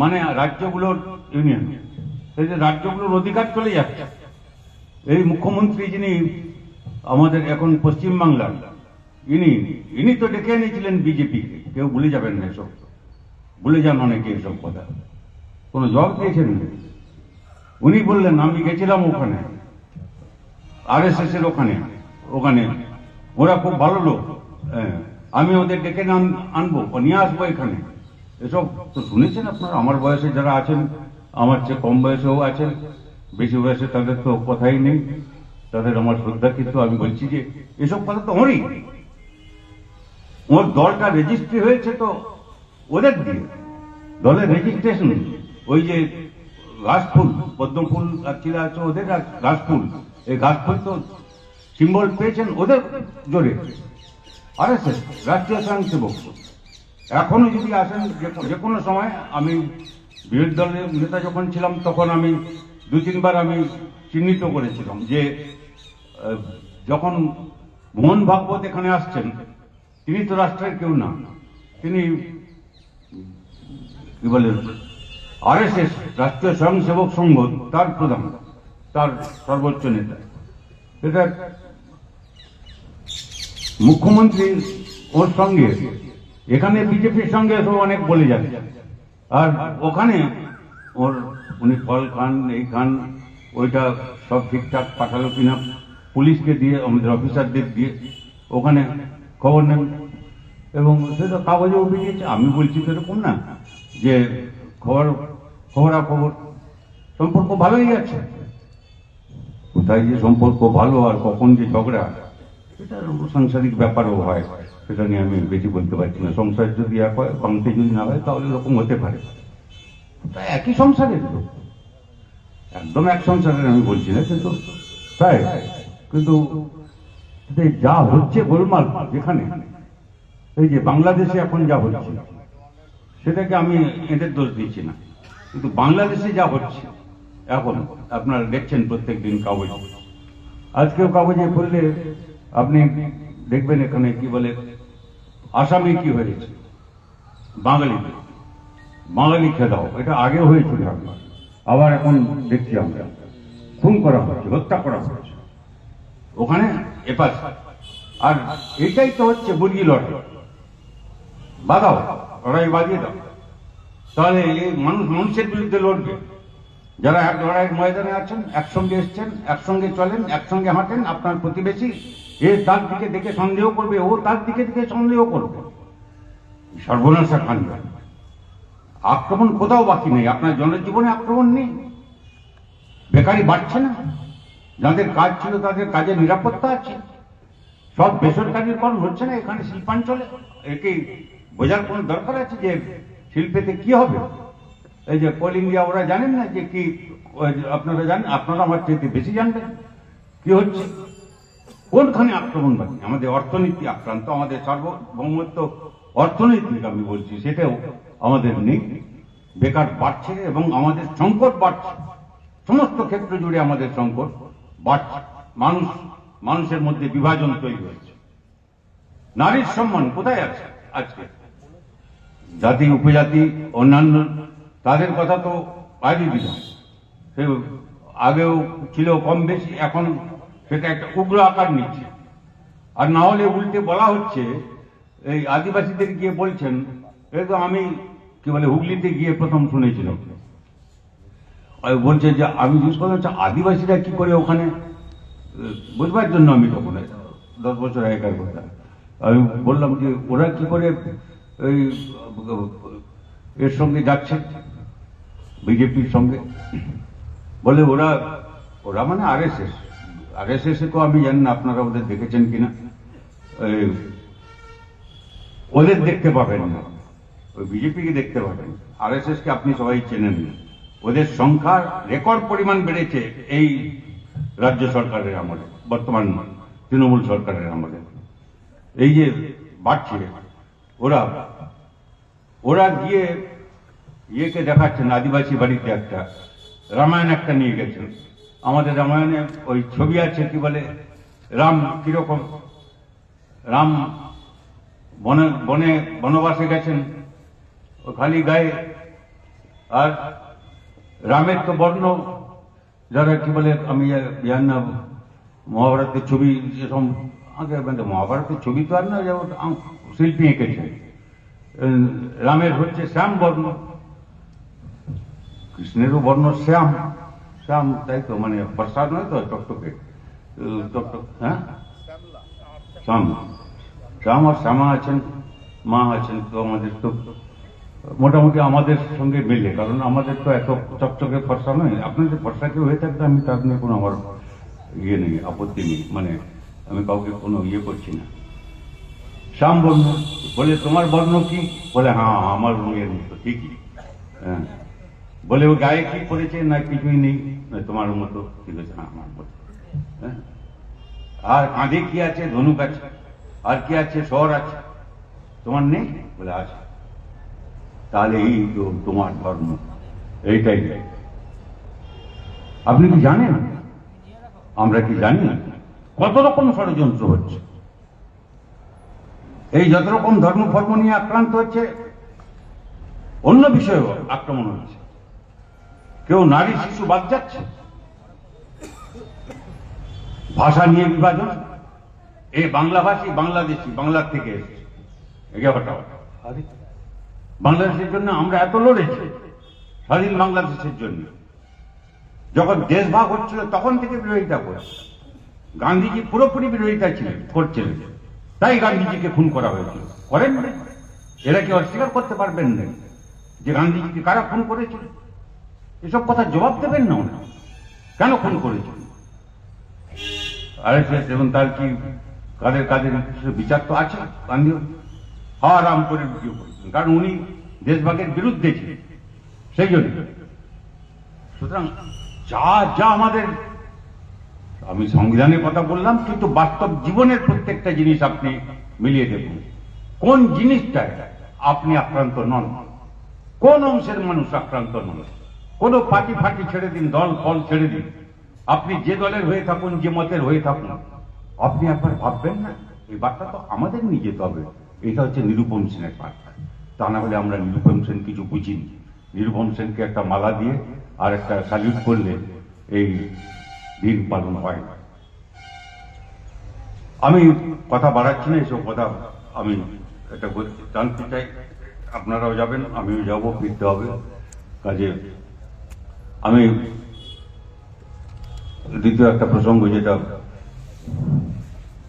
মানে রাজ্যগুলোর ইউনিয়ন, এই যে রাজ্যগুলোর অধিকার চলে যাচ্ছে। এই মুখ্যমন্ত্রী যিনি আমাদের এখন পশ্চিমবাংলার, ইনি তো ডেকে এনেছিলেন বিজেপিকে, কেউ ভুলে যাবেন না এসব, ভুলে যান অনেকে এসব কথা, কোনো জবাব দিয়েছেন না। উনি বললেন আমি গেছিলাম ওখানে, RSS এর ওখানে ওরা খুব ভালো লোক, আমি ওদের ডেকে আনবো, নিয়ে আসবো এখানে। এসব তো শুনেছেন আপনারা, আমার বয়সে যারা আছেন, আমার চেয়ে কম বয়সেও আছেন, বেশি বয়সে তাদের তো কথাই নেই, তাদের আমার শ্রদ্ধা। কিন্তু আমি বলছি যে এসব কথা তো ওরই, ওর দলটা রেজিস্ট্রি হয়েছে তো ওদের দিয়ে, দলের রেজিস্ট্রেশন, ওই যে ঘাস ফুল, পদ্ম ফুল আর চিলা আছে ওদের, আর ঘাস ফুল, এই ঘাস ফুল তো সিম্বল পেয়েছেন ওদের জোরে। RSS, রাষ্ট্রীয় স্বয়ংসেবক। এখনো যদি আসেন, যে কোনো সময়, আমি বিরোধী দলের নেতা যখন ছিলাম তখন আমি 2-3 বার আমি চিহ্নিত করেছিলাম যে যখন মোহন ভাগবত এখানে আসছেন, তিনি তো রাষ্ট্রের কেউ না, তিনি কি বলে RSS, রাষ্ট্রীয় স্বয়ংসেবক সংঘ, তার প্রধান, তার সর্বোচ্চ নেতা। এটা মুখ্যমন্ত্রী ওর সঙ্গে, এখানে বিজেপির সঙ্গে সব অনেক বলে যাচ্ছে, আর ওখানে উনি ফল খান, এই খান, ওইটা সব ঠিকঠাক পাঠালো কিনা পুলিশকে দিয়ে, আমাদের অফিসারদের দিয়ে ওখানে খবর নেন, এবং সেটা কাগজেও বেরিয়েছে। আমি বলছি তো এরকম না যে খবরাখবর, সম্পর্ক ভালোই আছে। কোথায় যে সম্পর্ক ভালো আর কখন যে ঝগড়া, এটা সাংসারিক ব্যাপারও হয়, সেটা নিয়ে আমি বেশি বলতে পারছি না। সংসার যদি এক হয়, ভাঙতে যদি না হয়, তাহলে এরকম হতে পারে। একই সংসারের লোক, একদম এক সংসারের আমি বলছি না, কিন্তু তাই, কিন্তু যা হচ্ছে গোলমাল যেখানে, এই যে বাংলাদেশে এখন যা হচ্ছে, সেটাকে আমি এদের দোষ দিচ্ছি না, কিন্তু বাংলাদেশে যা হচ্ছে এখন আপনারা দেখছেন প্রত্যেক দিন কাগজ, আজকেও কাগজে পড়লে আপনি দেখবেন এখানে কি বলে, আসামে কি হয়েছে, বাঙালি খেদাও, এটা আগে হয়েছিল, আবার এখন দেখছি আমরা খুন করা হচ্ছে, হত্যা করা হচ্ছে ওখানে এপাশ। আর এটাই তো হচ্ছে মুরগি লড়াই, বাধাও, লড়াই বাজিয়ে দাও, তাহলে এই মানুষের বিরুদ্ধে লড়বে। যারা এক লড়াইয়ের ময়দানে আছেন, একসঙ্গে এসছেন, একসঙ্গে চলেন, একসঙ্গে হাঁটেন, আপনার প্রতিবেশী এ তার দিকে দেখে সন্দেহ করবে, ও তার দিকে দেখে সন্দেহ করবে, সর্বনাশা কাণ্ড। আক্রমণ কোথাও বাকি নেই, আপনার জনজীবনে আক্রমণ নেই, বেকারি বাড়ছে না, যাদের কাজ ছিল তাদের কাজের নিরাপত্তা আছে। সব বেসরকারীকরণ হচ্ছে না এখানে শিল্পাঞ্চলে। একে বোঝার কোনো দরকার আছে যে শিল্পেতে কি হবে। এই যে কোল ইন্ডিয়া, ওরা জানেন না যে কি, আপনারা জানেন, আপনারা আমার চাইতে বেশি জানবেন কি হচ্ছে, কোনখানে আক্রমণ বাকি। আমাদের অর্থনীতি আক্রান্ত, আমাদের সার্বভৌমত্ব অর্থনৈতিক আমি বলছি, সেটাও আমাদের নেই। বেকার বাড়ছে এবং আমাদের সংকট বাড়ছে, সমস্ত ক্ষেত্র জুড়ে আমাদের সংকট বাড়ছে। মানুষের মধ্যে বিভাজন তৈরি হয়েছে। নারীর সম্মান কোথায় আছে আজকে? জাতি উপজাতি অন্যান্য তাদের কথা তো বাইরে দিলাম, সে আগেও ছিল কম বেশি, এখন সেটা একটা উগ্র আকার নিচ্ছে। আর না হলে উল্টে বলা হচ্ছে, এই আদিবাসীদের গিয়ে বলছেন, এই তো আমি কি বলে হুগলিতে গিয়ে প্রথম শুনেছিলাম, বলছে যে আমি জিজ্ঞেস করলাম আদিবাসীরা কি করে ওখানে, বুঝবার জন্য আমি তখন 10 বছর আগেকার কথা, আমি বললাম যে ওরা কি করে এই এর সঙ্গে যাচ্ছে বিজেপির সঙ্গে। বলে ওরা মানে আরএসএস তো আমি জানি না আপনারা ওদের দেখেছেন কিনা, ওদের দেখতে পাবেন না, ওই বিজেপিকে দেখতে পাবেন, আরএসএস কে আপনি সবাই চেনেন না। ওদের সংখ্যা রেকর্ড পরিমাণ বেড়েছে এই রাজ্য সরকারের আমলে, বর্তমান তৃণমূল সরকারের আমলে। এই যে বাড়ছে, ওরা গিয়ে ইয়েকে দেখাচ্ছেন, আদিবাসী বাড়িতে একটা রামায়ণ একটা নিয়ে গেছেন। আমাদের রামায়ণে ওই ছবি আছে, কি বলে রাম কিরকম, রাম বনবাসে গেছেন ও খালি গায়ে, আর রামের তো বর্ণ যারা কি বলে, আমি জানি না মহাভারতের ছবি যেরকম আগে, মহাভারতের ছবি তো আর না, যেমন শিল্পী এঁকেছে, রামের হচ্ছে শ্যাম বর্ণ, কৃষ্ণেরও বর্ণ শ্যাম, তাই তো, মানে প্রসাদ নয় তো, টকটকে, হ্যাঁ শ্যাম আর শ্যামা আছেন, মা আছেন। তো আমাদের তো মোটামুটি আমাদের সঙ্গে মিলে, কারণ আমাদের তো এত চকচকে ফর্সা নয়। আপনাদের ফর্সা কেউ হয়ে থাকলে আমি তার নিয়ে কোনো আমার ইয়ে নেই, আপত্তি নেই, মানে আমি কাউকে কোনো ইয়ে করছি না। শ্যাম বর্ণ বলে, তোমার বর্ণ কি? বলে হ্যাঁ আমার রঙের মতো, ঠিকই। হ্যাঁ, বলে ও গায়ে কি করেছে? না কিছুই নেই, তোমার মতো, ঠিক আছে, হ্যাঁ আমার মতো। হ্যাঁ, আর কাঁধে কি আছে? ধনুক আছে। আর কি আছে? স্বর আছে। তোমার নেই? বলে আছে। তাহলে এই তো তোমার ধর্ম, এইটাই। আপনি কি জানেন, আমরা কি জানি না কত রকম ষড়যন্ত্র হচ্ছে? এই যত রকম ধর্ম ফর্ম নিয়ে আক্রান্ত হচ্ছে, অন্য বিষয়েও আক্রমণ হচ্ছে। কেউ নারী শিশু বাদ যাচ্ছে, ভাষা নিয়ে বিভাজন, এই বাংলাভাষী বাংলাদেশি, বাংলার থেকে এসেছে, বাংলাদেশের জন্য আমরা এত লড়েছি, স্বাধীন বাংলাদেশের জন্য। যখন দেশ ভাগ হচ্ছিল তখন থেকে বিরোধিতা করে, গান্ধীজি পুরোপুরি বিরোধিতা করছিলেন, তাই গান্ধীজিকে খুন করা হয়েছিল। করেন না? এরা কি অস্বীকার করতে পারবেন না যে গান্ধীজিকে কারা খুন করেছিল? এসব কথা জবাব দেবেন না ওরা, কেন খুন করেছিল? আরএসএস এবং তার কি কাদের বিচার তো আছে। গান্ধী হারাম করে বিক্রি করেছেন, কারণ উনি দেশভাগের বিরুদ্ধে ছিলেন, সেই জন্য। সুতরাং যা আমাদের, আমি সংবিধানের কথা বললাম, কিন্তু বাস্তব জীবনের প্রত্যেকটা জিনিস আপনি মিলিয়ে দেখুন, কোন জিনিসটায় আপনি আক্রান্ত নন, কোন অংশের মানুষ আক্রান্ত নন। কোন পার্টি ফাটি ছেড়ে দিন, দল ফল ছেড়ে দিন, আপনি যে দলের হয়ে থাকুন, যে মতের হয়ে থাকুন, আপনি একবার ভাববেন না এই বার্তা তো আমাদের নিয়ে যেতে হবে। এটা হচ্ছে নিরুপম সেনের বার্তা। তা না হলে আমরা নিরুপম সেন কিছু বুঝিনি। নিরুপম সেনকে একটা মালা দিয়ে আর একটা স্যালিউট করলে এই দিন পালন হয় না। আমি কথা বাড়াচ্ছি না, এসব কথা আমি এটা জানতে চাই, আপনারাও যাবেন, আমিও যাবো, ফিরতে হবে কাজে। আমি দ্বিতীয় একটা প্রসঙ্গ, যেটা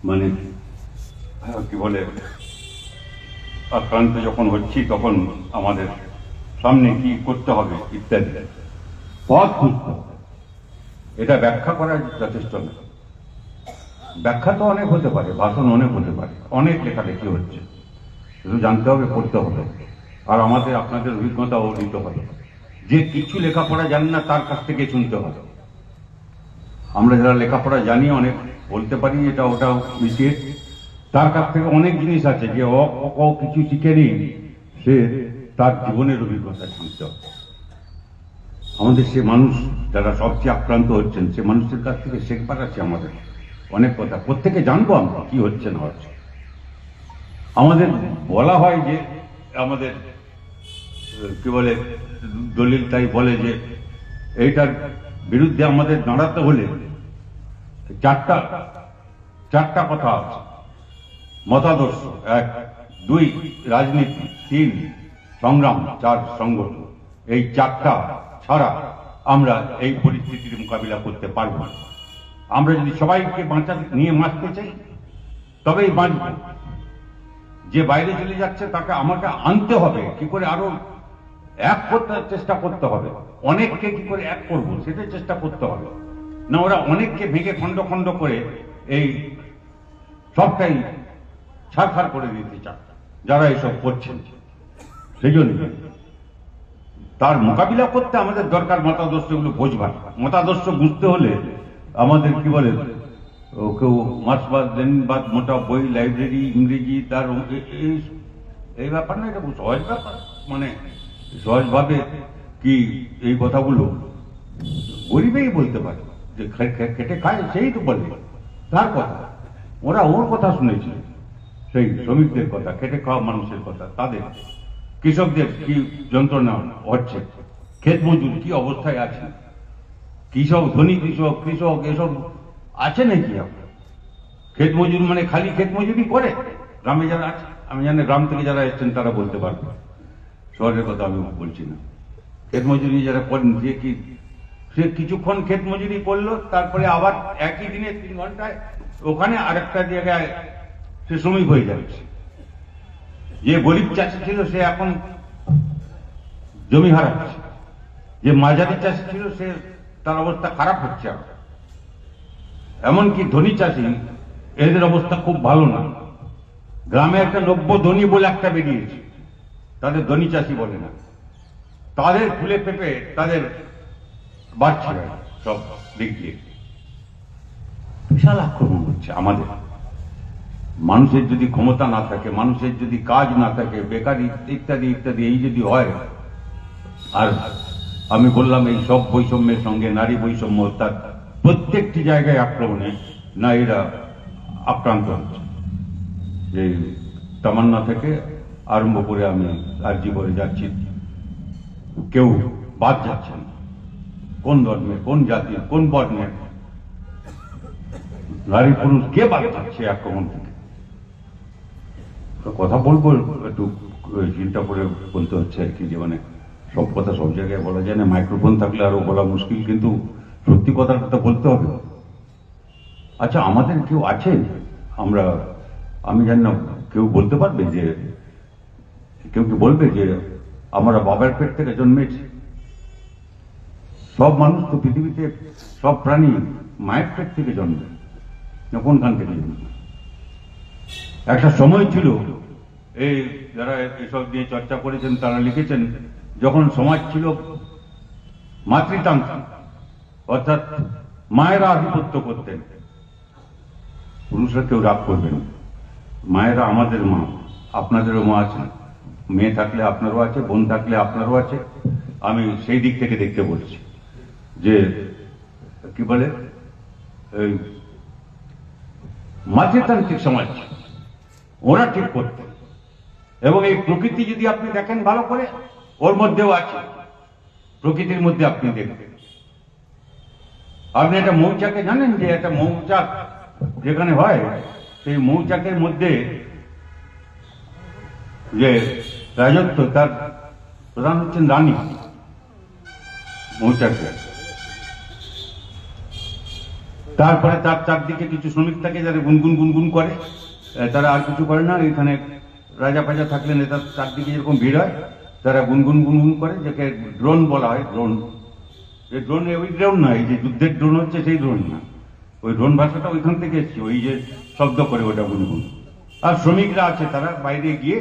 মানে কি বলে, আক্রান্ত যখন হচ্ছি তখন আমাদের সামনে কি করতে হবে ইত্যাদি পথ খুঁজতে হবে। এটা ব্যাখ্যা করা যথেষ্ট না। ব্যাখ্যা তো অনেক হতে পারে, ভাষণ অনেক হতে পারে, অনেক লেখালেখি হচ্ছে, শুধু জানতে হবে, পড়তে হবে, আর আমাদের আপনাদের অভিজ্ঞতাও নিতে হবে। যে কিছু লেখাপড়া জানি না তার কাছ থেকে শুনতে হবে। আমরা যারা লেখাপড়া জানি, অনেক বলতে পারি এটা ওটা মিশিয়ে, তার কাছ থেকে অনেক জিনিস আছে যে ও কিছু শিখেনি, সে তার জীবনের অভিজ্ঞতা শুনতে হবে। আমাদের সে মানুষ যারা সবচেয়ে আক্রান্ত হচ্ছেন, সে মানুষের কাছ থেকে শেখবার আছে আমাদের অনেক কথা। প্রত্যেকে জানবো আমরা কি হচ্ছে না হচ্ছে। আমাদের বলা হয় যে আমাদের কি বলে দলিল তাই বলে যে এইটার বিরুদ্ধে আমাদের দাঁড়াতে হলে চারটা কথা আছে। মতাদর্শ 1, 2 রাজনীতি, 3 সংগ্রাম, 4 সংগঠন। এই চারটা ছাড়া আমরা এই পরিস্থিতির মোকাবিলা করতে পারব না। আমরা যদি সবাইকে নিয়ে বাঁচতে চাই তবেই বাঁচব। যে বাইরে চলে যাচ্ছে তাকে আমাকে আনতে হবে, কি করে আরো এক করতে চেষ্টা করতে হবে, অনেককে কি করে এক করব সেটাই চেষ্টা করতে হবে। না ওরা অনেককে ভেঙে খণ্ড খণ্ড করে এই সবটাই ছাড়খাড় করে দিতে চান যারা এইসব করছেন। সেই জন্য তার মোকাবিলা করতে আমাদের দরকার মতাদর্শগুলো বোঝবার। মতাদর্শ বুঝতে হলে আমাদের কি বলে কেউ মার্ক্সবাদ, লেনিনবাদ, মোটা বই, লাইব্রেরি, ইংরেজি, তার এই ব্যাপার না, এটা সহজ ব্যাপার। মানে সহজভাবে কি এই কথাগুলো গরিবেই বলতে পারে, যে খেটে খায় সেই তো বলে তার কথা। ওরা ওর কথা শুনেছে, সেই শ্রমিকদের কথা, খেটে খাওয়া মানুষের কথা, তাদের কৃষকদের কি যন্ত্রণা হচ্ছে, ক্ষেত মজুর কি অবস্থায় আছে, কৃষক, ধনী কৃষক, কৃষক এসব আছে নাকি? ক্ষেত মজুর মানে খালি ক্ষেত মজুরি করে গ্রামে যারা আছে, আমি জানি গ্রাম থেকে যারা এসছেন তারা বলতে পারবে, শহরের কথা আমি বলছি না। ক্ষেত মজুরি যারা করেন, সে কিছুক্ষণ ক্ষেত মজুরি করলো, তারপরে আবার একই দিনে 3 ঘন্টায় ওখানে আরেকটা জায়গায় সে শ্রমিক হয়ে যাচ্ছে। যে গরিব চাষি ছিল সে এখন জমি হারাচ্ছে, যে মাঝারি চাষি ছিল সে তার অবস্থা খারাপ হচ্ছে। এমনকি ধনী চাষি, এদের অবস্থা খুব ভালো না। গ্রামে একটা নব্য ধনী বলে একটা বেরিয়েছে, তাদের ধনী চাষি বলে না, তাদের ফুলে পেঁপে তাদের বাড়ছে সব দিক দিয়ে। বিশাল আক্রমণ হচ্ছে আমাদের। মানুষের যদি ক্ষমতা না থাকে, মানুষের যদি কাজ না থাকে, বেকারি ইত্যাদি ইত্যাদি এই যদি হয়, আর আমি বললাম এই সব বৈষম্যের সঙ্গে নারী বৈষম্য, তার প্রত্যেকটি জায়গায় আক্রমণে নারীরা আক্রান্ত হচ্ছে। যে তামান্না থেকে আরম্ভ করে আমি আর জীবনে যাচ্ছি, কেউ বাদ যাচ্ছে না, কোন ধর্মের, কোন জাতির, কোন বর্ণের, নারী পুরুষ কে বাদ যাচ্ছে আক্রমণ থেকে। কথা বলবো একটু চিন্তা করে বলতে হচ্ছে আর কি, যে মানে সব কথা সব জায়গায় বলা যায় না, মাইক্রোফোন থাকলে আরো বলা মুশকিল, কিন্তু সত্যি কথার কথা বলতে হবে। আচ্ছা, আমাদের কেউ আছে, আমি জানি না, কেউ বলতে পারবে যে, কেউ কি বলবে যে আমরা বাবার পেট থেকে জন্মেছি? সব মানুষ তো পৃথিবীতে, সব প্রাণী মায়ের পেট থেকে জন্মে, কোনখান থেকে জন্মে? একটা সময় ছিল, এই যারা এসব নিয়ে চর্চা করেছেন তারা লিখেছেন, যখন সমাজ ছিল মাতৃতান্ত্রিক, অর্থাৎ মায়েরা আধিপত্য করতেন। পুরুষরা কেউ রাগ করবেন, মায়েরা আমাদের মা, আপনাদেরও মা আছে, মেয়ে থাকলে আপনারও আছে, বোন থাকলে আপনারও আছে। আমি সেই দিক থেকে দেখতে বলছি যে কি বলে, এই মাতৃতান্ত্রিক সমাজ ওরা ঠিক করতেন। এবং এই প্রকৃতি যদি আপনি দেখেন ভালো করে, ওর মধ্যেও আছে, প্রকৃতির মধ্যে আপনি দেখবেন। আপনি একটা মৌচাকে জানেন, যে একটা মৌচাক যেখানে হয়, সেই মৌচাকের মধ্যে যে রাজত্ব, তার প্রধান হচ্ছেন রানী মৌচাকে। তারপরে তার চারদিকে কিছু শ্রমিক থাকে যারা গুনগুন গুনগুন করে, তারা আর কিছু করে না। এখানে রাজা ফাজা থাকলে নেতার চারদিকে যেরকম ভিড় হয়, তারা গুনগুন গুনগুন করে, যাকে ড্রোন বলা হয়, ড্রোন। এই ড্রোন ওই ড্রোন না, এই যে যুদ্ধের ড্রোন হচ্ছে সেই ড্রোন না, ওই ড্রোন ভাষাটা ওইখান থেকে এসছে, ওই যে শব্দ করে ওটা গুনগুন। আর শ্রমিকরা আছে, তারা বাইরে গিয়ে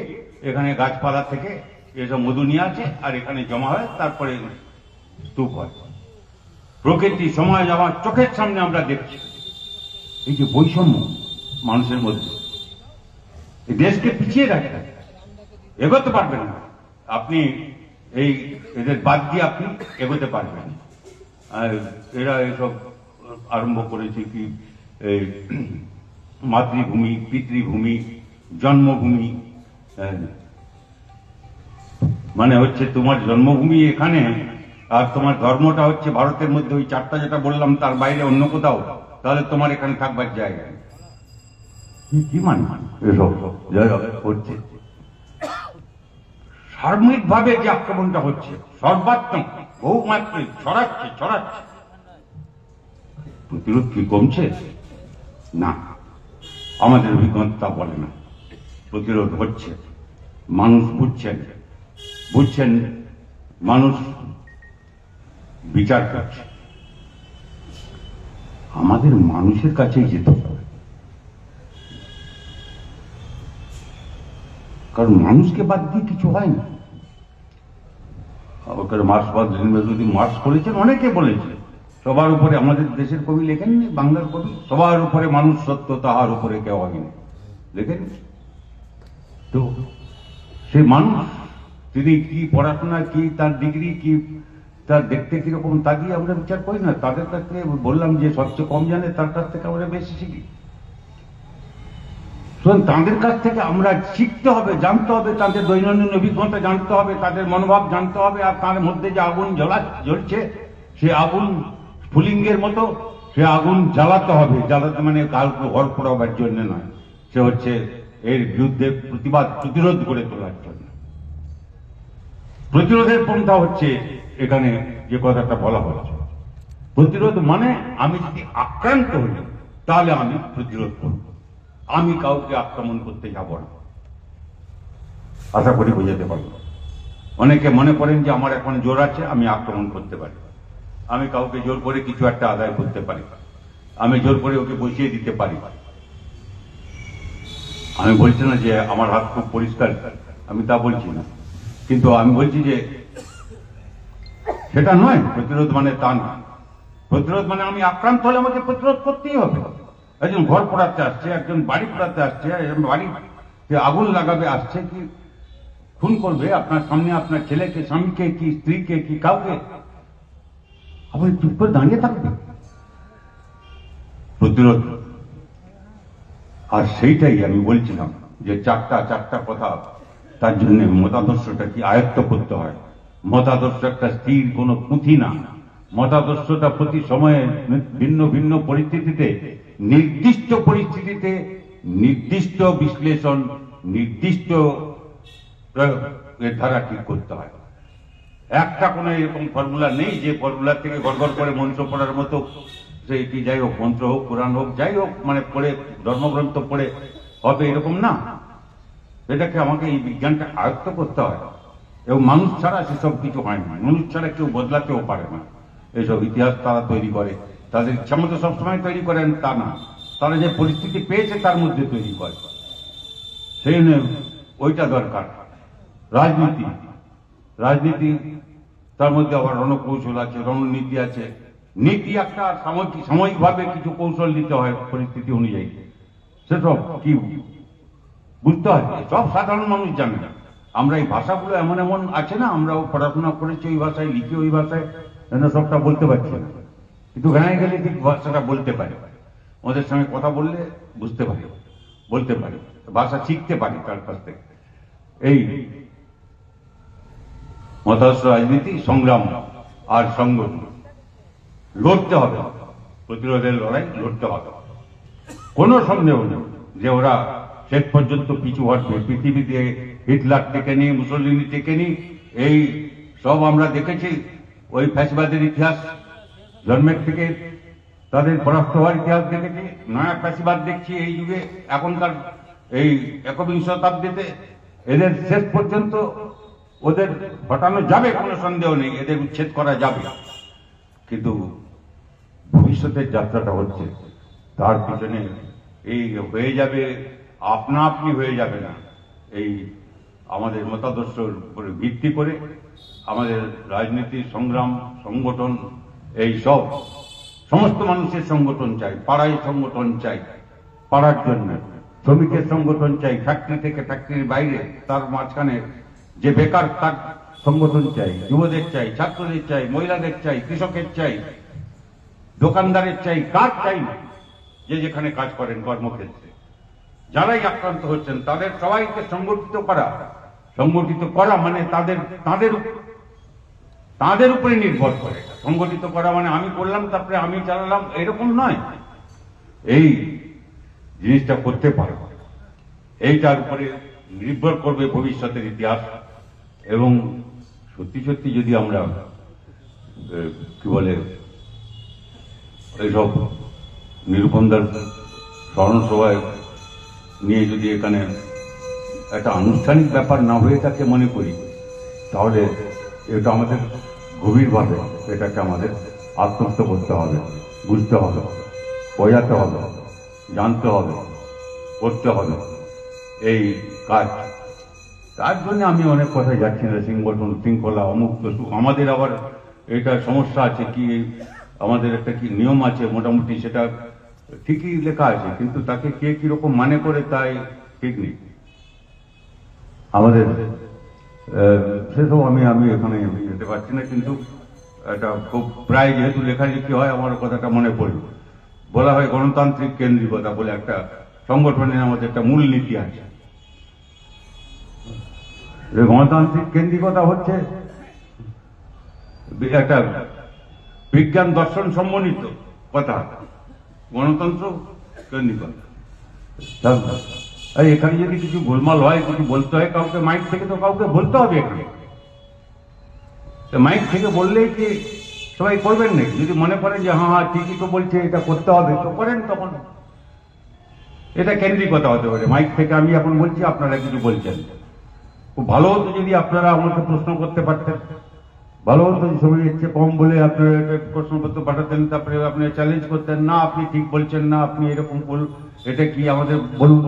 এখানে গাছপালা থেকে এসব মধু নিয়ে আছে, আর এখানে জমা হয়, তারপরে স্তূপ হয়। প্রকৃতি, সমাজ আমার চোখের সামনে আমরা দেখছি। এই যে বৈষম্য মানুষের মধ্যে, এই দেশকে পিছিয়ে রাখে, এগোতে পারবেন না আপনি, এই এদের বাদ দিয়ে আপনি এগোতে পারবেন। আর এরা এসব আরম্ভ করেছে কি, এই মাতৃভূমি, পিতৃভূমি, জন্মভূমি, মানে হচ্ছে তোমার জন্মভূমি এখানে, আর তোমার ধর্মটা হচ্ছে ভারতের মধ্যে ওই চারটা যেটা বললাম তার বাইরে অন্য কোথাও, তাহলে তোমার এখানে থাকবার জায়গা নেই। কি মানে এসব জায়গা হচ্ছে সার্বিকভাবে যে আক্রমণটা হচ্ছে, সর্বাত্মক বহুমাত্রিক, ছড়াচ্ছে, প্রতিরোধ কি কমছে? না, আমাদের অভিজ্ঞতা বলে না। প্রতিরোধ হচ্ছে, মানুষ বুঝছেন, মানুষ বিচার করছে। আমাদের মানুষের কাছেই যেতে হবে, কারণ মানুষকে বাদ দিয়ে কিছু হয় না। মার্ক্সবাদ লেনিনবাদী মার্ক্স করেছেন, অনেকে বলেছে, সবার উপরে, আমাদের দেশের কবি লেখেননি, বাংলার কবি, সবার উপরে মানুষ সত্য, তাহার উপরে কেউ হয়নি, লেখেন। তো সে মানুষ, তিনি কি পড়াশোনা, কি তার ডিগ্রি, কি তার দেখতে কিরকম, তা দিয়ে আমরা বিচার করি না। তাদের কাছ থেকে বললাম যে সবচেয়ে কম জানে, তার কাছ থেকে আমরা বেশি শিখি। তাদের কাছ থেকে আমরা শিখতে হবে, জানতে হবে, তাদের দৈনন্দিন অভিজ্ঞতা জানতে হবে, তাদের মনোভাব জানতে হবে। আর তার মধ্যে যে আগুন জ্বলছে, সে আগুন স্ফুলিঙ্গের মতো, সে আগুন জ্বালাতে হবে। জ্বালাতে মানে কাউকে ঘর পোড়াবার জন্য নয়, সে হচ্ছে এর বিরুদ্ধে প্রতিরোধ করে তোলার জন্য। প্রতিরোধের পন্থা হচ্ছে এখানে যে কথাটা বলা হচ্ছে, প্রতিরোধ মানে আমি যদি আক্রান্ত হই তাহলে আমি প্রতিরোধ করব, আমি কাউকে আক্রমণ করতে যাব না। আশা করি বোঝাতে পারব। অনেকে মনে করেন যে আমার এখন জোর আছে, আমি আক্রমণ করতে পারি, আমি কাউকে জোর করে কিছু একটা আদায় করতে পারি, আমি জোর করে ওকে বসিয়ে দিতে পারি। আমি বলছি না যে আমার হাত খুব পরিষ্কার, আমি তা বলছি না, কিন্তু আমি বলছি যে সেটা নয়। প্রতিরোধ মানে তা না। প্রতিরোধ মানে আমি আক্রান্ত হলে আমাকে প্রতিরোধ করতেই হবে। একজন ঘর পোড়াতে আসছে, একজন বাড়ি পোড়াতে আসছে, বাড়িতে আগুন লাগাবে আসছে, কি খুন করবে আপনার সামনে, আপনার ছেলেকে, স্বামীকে, কি স্ত্রীকে, কি কাউকে, আপনি চুপ করে দাঁড়িয়ে থাকবে? প্রতিরোধ। আর সেইটাই আমি বলছিলাম যে চারটা কথা, তার জন্য মতাদর্শটা কি আয়ত্ত করতে হয়। মতাদর্শ একটা স্থির কোনো পুঁথি না। মতাদর্শটা প্রতি সময়ে ভিন্ন ভিন্ন পরিস্থিতিতে, নির্দিষ্ট পরিস্থিতিতে নির্দিষ্ট বিশ্লেষণ, নির্দিষ্ট এর ধারা ঠিক করতে হয়। একটা কোনো এরকম ফর্মুলা নেই যে ফর্মুলা থেকে গড়গড় করে মন্ত্র পড়ার মতো, সে কি যাই হোক, মন্ত্র হোক, কোরআন হোক, যাই হোক, মানে পড়ে ধর্মগ্রন্থ পড়ে হবে এরকম না। এটাকে আমাকে এই বিজ্ঞানটা আয়ত্ত করতে হয়, এবং মানুষ ছাড়া সেসব কিছু হয় না। মানুষ ছাড়া কেউ বদলাতেও পারে না। এইসব ইতিহাস তারা তৈরি করে, তাদের ইচ্ছা মতো সবসময় তৈরি করেন তা না, তারা যে পরিস্থিতি পেয়েছে তার মধ্যে তৈরি করে, সেই ওইটা দরকার। রাজনীতি তার মধ্যে আবার রণকৌশল আছে, রণনীতি আছে, নীতি একটা, সাময়িকভাবে কিছু কৌশল নিতে হয় পরিস্থিতি অনুযায়ী। সেসব কি বুঝতে হয়, সব সাধারণ মানুষ জানে না। আমরা এই ভাষাগুলো এমন এমন আছে না, আমরাও পড়াশোনা করেছি ওই ভাষায়, লিখি ওই ভাষায়, সবটা বলতে পারছি না, কিন্তু গায়ে গেলে ঠিক ভাষাটা বলতে পারি, ওদের সঙ্গে কথা বললে বুঝতে পারি, বলতে পারি, ভাষা শিখতে পারি তার কাছ থেকে। এই মতাদর্শ, রাজনীতি, সংগ্রাম আর সংগঠন লড়তে হবে, প্রতিরোধের লড়াই লড়তে হবে। কোনো সন্দেহ নেই যে ওরা শেষ পর্যন্ত পিছু হটবে। পৃথিবীতে হিটলার টেকেনি, মুসলিনি টেকেনি, এই সব আমরা দেখেছি। ওই ফ্যাসিবাদের ইতিহাস জন্মের থেকে তাদের পরাস্ত হওয়ার ইতিহাস দেখেছি। নয়া ফ্যাসিবাদ দেখছি এই যুগে, এখনকার এই একবিংশ শতাব্দীতে। এদের শেষ পর্যন্ত ওদের হটানো যাবে, কোনো সন্দেহ নেই, এদের উচ্ছেদ করা যাবে। কিন্তু ভবিষ্যতের যাত্রাটা হচ্ছে তার পিছনে এই হয়ে যাবে, আপনা আপনি হয়ে যাবে না। এই আমাদের মতাদর্শের উপরে ভিত্তি করে আমাদের রাজনীতি, সংগ্রাম, সংগঠন, এই সব সমস্ত মানুষের সংগঠন চাই, পাড়ায় সংগঠন চাই, পাড়ার জন্য শ্রমিকের সংগঠন চাই, ফ্যাক্টরি থেকে ফ্যাক্টরির বাইরে তার মাঝখানে যে বেকার তার সংগঠন চাই, যুবদের চাই, ছাত্রদের চাই, মহিলাদের চাই, কৃষকের চাই, দোকানদারের চাই, কাজ চাই না, যে যেখানে কাজ করেন কর্মক্ষেত্রে যারাই আক্রান্ত হচ্ছেন তাদের সবাইকে সংগঠিত করা মানে তাদের উপরে নির্ভর করে। সংগঠিত করা মানে আমি করলাম তারপরে আমি চালালাম এরকম নয়। এই জিনিসটা করতে পারব, এইটার উপরে নির্ভর করবে ভবিষ্যতের ইতিহাস। এবং সত্যি সত্যি যদি আমরা কি বলে এইসব নিরূপণদার স্মরণ সভায় নিয়ে যদি এখানে একটা আনুষ্ঠানিক ব্যাপার না হয়ে থাকে মনে করি, তাহলে এটা আমাদের গভীরভাবে এটাকে আমাদের আত্মস্থ করতে হবে, বুঝতে হবে, বোঝাতে হবে, জানতে হবে, করতে হবে এই কাজ। তার জন্য আমি অনেক কথায় যাচ্ছি না, সংগঠন শৃঙ্খলা অমুক তসুক। আমাদের আবার এটা সমস্যা আছে কি, আমাদের একটা কি নিয়ম আছে মোটামুটি, সেটা ঠিকই লেখা আছে, কিন্তু তাকে কে কিরকম মানে করে তাই ঠিক নেই আমাদের। সেসব আমি এখানে যেতে পারছি না, কিন্তু এটা খুব প্রায় যেহেতু লেখালেখি হয় আমার কথাটা মনে পড়ল। বলা হয় গণতান্ত্রিক কেন্দ্রিকতা বলে একটা সংগঠনের আমাদের একটা মূলনীতি আছে। গণতান্ত্রিক কেন্দ্রিকতা হচ্ছে একটা বিজ্ঞান দর্শন সম্বন্ধিত কথা, গণতন্ত্র কেন্দ্রিকতা। এখানে যদি কিছু গোলমাল হয়, কিছু বলতে হয় কাউকে মাইক থেকে, তো কাউকে বলতে হবে এখানে। মাইক থেকে বললেই কি সবাই করবেন নাকি? যদি মনে করেন যে হ্যাঁ ঠিকই তো বলছে, এটা করতে হবে, তো করেন। তখন এটা কেন্দ্রিকতা হতে পারে। মাইক থেকে আমি এখন বলছি, আপনারা কিছু বলছেন, খুব ভালো হতো যদি আপনারা আমাকে প্রশ্ন করতে পারতেন, ভালো হতো। সময় ইচ্ছে কম বলে আপনারা প্রশ্নপত্র পাঠাতেন, তারপরে আপনি চ্যালেঞ্জ করতেন, না আপনি ঠিক বলছেন না, আপনি এরকম বলুন, এটা কি আমাদের বলুন।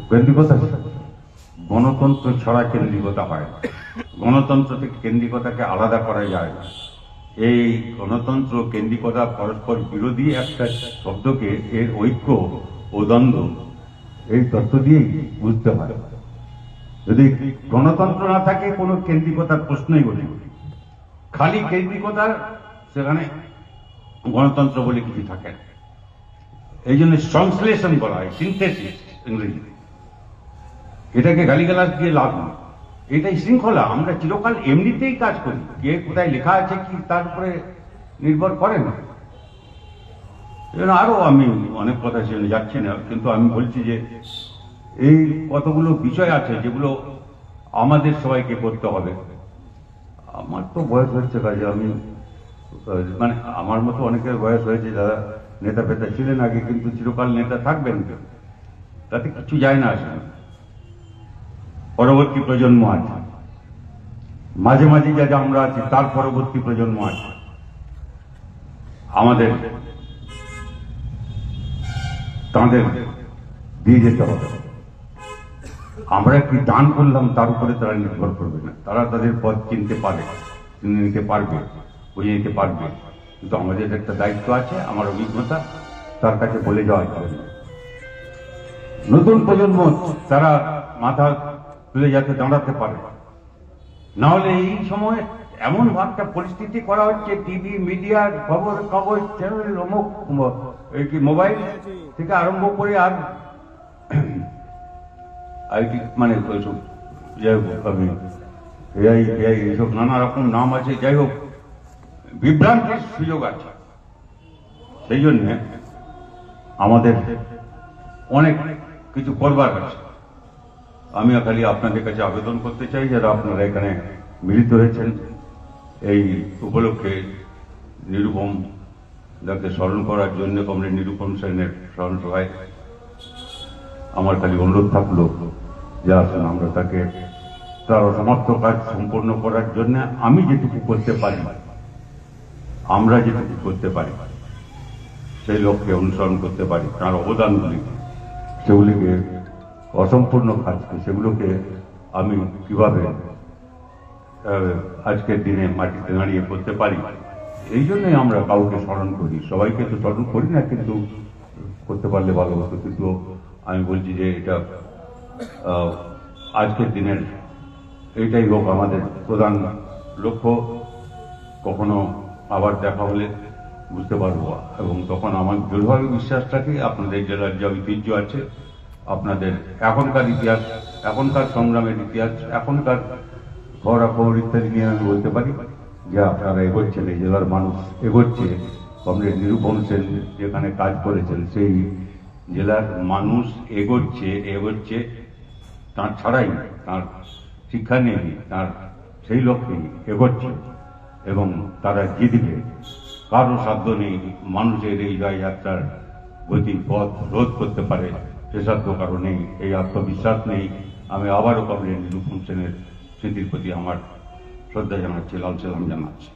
কেন্দ্রিকতা গণতন্ত্র ছাড়া কেন্দ্রিকতা হয় না। গণতন্ত্র থেকে কেন্দ্রিকতাকে আলাদা করা যায় না। এই গণতন্ত্র কেন্দ্রিকতা পরস্পর বিরোধী একটা শব্দকে এর ঐক্য ও দ্বন্দ্ব এই তত্ত্ব দিয়েই বুঝতে হয়। যদি গণতন্ত্র না থাকে কোনো কেন্দ্রিকতার প্রশ্নই ওঠে, খালি কেন্দ্রিকতার সেখানে গণতন্ত্র বলে কিছু থাকে না। এই জন্য সংশ্লেষণ বলা হয়, সিনথেসিস ইংরেজি। এটাকে গালিগালাজ দিয়ে লাভ নেই, এটাই শৃঙ্খলা। আমরা চিরকাল এমনিতেই কাজ করি, কে কোথায় লেখা আছে কি তার উপরে নির্ভর করে না। আরো আমি অনেক কথা সেখানে যাচ্ছি না, কিন্তু আমি বলছি যে এই কতগুলো বিষয় আছে যেগুলো আমাদের সবাইকে করতে হবে। আমার তো বয়স হচ্ছে কাজে আমি মানে আমার মতো অনেকের বয়স হয়েছে যারা নেতা ফেতা ছিলেন আগে, কিন্তু চিরকাল নেতা থাকবেন, তাতে কিছু যায় না আসলে। পরবর্তী প্রজন্ম আছে, মাঝে মাঝে যা আমরা আছি তার পরবর্তী প্রজন্ম আছে। আমাদের তাদের দিয়ে যেতে হবে। আমরা কি দান করলাম তার উপরে তারা নির্ভর করবে না, তারা তাদের পথ চিনতে পারে, চিনে নিতে পারবে, বুঝে নিতে পারবে। কিন্তু আমাদের একটা দায়িত্ব আছে, আমার অভিজ্ঞতা তার কাছে বলে যাওয়ার জন্য। নতুন প্রজন্ম তারা মাথা তুলে যাতে দাঁড়াতে পারে, না হলে এই সময় এমন একটা পরিস্থিতি করা হচ্ছে, টিভি মিডিয়ার খবর কাগজ চ্যানেল অমুক এই কি মোবাইল থেকে আরম্ভ করে আর আইটি মানে ওইসব যাই হোক আমি এআই এইসব নানা রকম নাম আছে, যাই হোক বিভ্রান্তির সুযোগ আছে। সেই জন্য আমাদের অনেক কিছু করবার আছে। আমি খালি আপনাদের কাছে আবেদন করতে চাই, যারা আপনারা এখানে মিলিত হয়েছেন এই উপলক্ষে নিরূপম যাকে স্মরণ করার জন্য, কমরেড নিরূপম সেনের স্মরণ সভায় আমার খালি অনুরোধ থাকলো যে আসুন আমরা তাকে তার অসমাপ্ত কাজ সম্পূর্ণ করার জন্য আমি যেটুকু করতে পারি আমরা যেটুকু করতে পারি সেই লক্ষ্যে অনুসরণ করতে পারি, তার অবদানগুলি সেগুলিকে অসম্পূর্ণ থাকছে, সেগুলোকে আমি কিভাবে আজকের দিনে মাটিতে দাঁড়িয়ে করতে পারি, এই জন্যই আমরা কাউকে স্মরণ করি। সবাইকে তো স্মরণ করি না, কিন্তু করতে পারলে ভালো হতো। কিন্তু আমি বলছি যে এটা আজকের দিনের এইটাই হোক আমাদের প্রধান লক্ষ্য। কখনো আবার দেখা হলে বুঝতে পারবো, এবং তখন আমার দৃঢ়ভাবে বিশ্বাস থাকে আপনাদের জেলার যে ঐতিহ্য আছে, আপনাদের এখনকার ইতিহাস, এখনকার সংগ্রামের ইতিহাস, এখনকার খবরাখবর ইত্যাদি নিয়ে আমি বলতে পারি যে আপনারা এগোচ্ছেন, এই জেলার মানুষ এগোচ্ছে। কমরেড নিরূপম সেন যেখানে কাজ করেছেন সেই জেলার মানুষ এগোচ্ছে তার ছাড়াই, তার শিক্ষা নিয়ে, তার সেই লক্ষ্যেই এগোচ্ছে, এবং তারা জিতবে। কারো সাধ্য নেই মানুষের এই জয়যাত্রার গতি পথ রোধ করতে পারে, সে সাধ্য কারো নেই, এই আত্মবিশ্বাস নেই। আমি আবারও কমরেড নিরূপম সেনের স্মৃতির প্রতি আমার শ্রদ্ধা জানাচ্ছি, লাল সালাম জানাচ্ছি।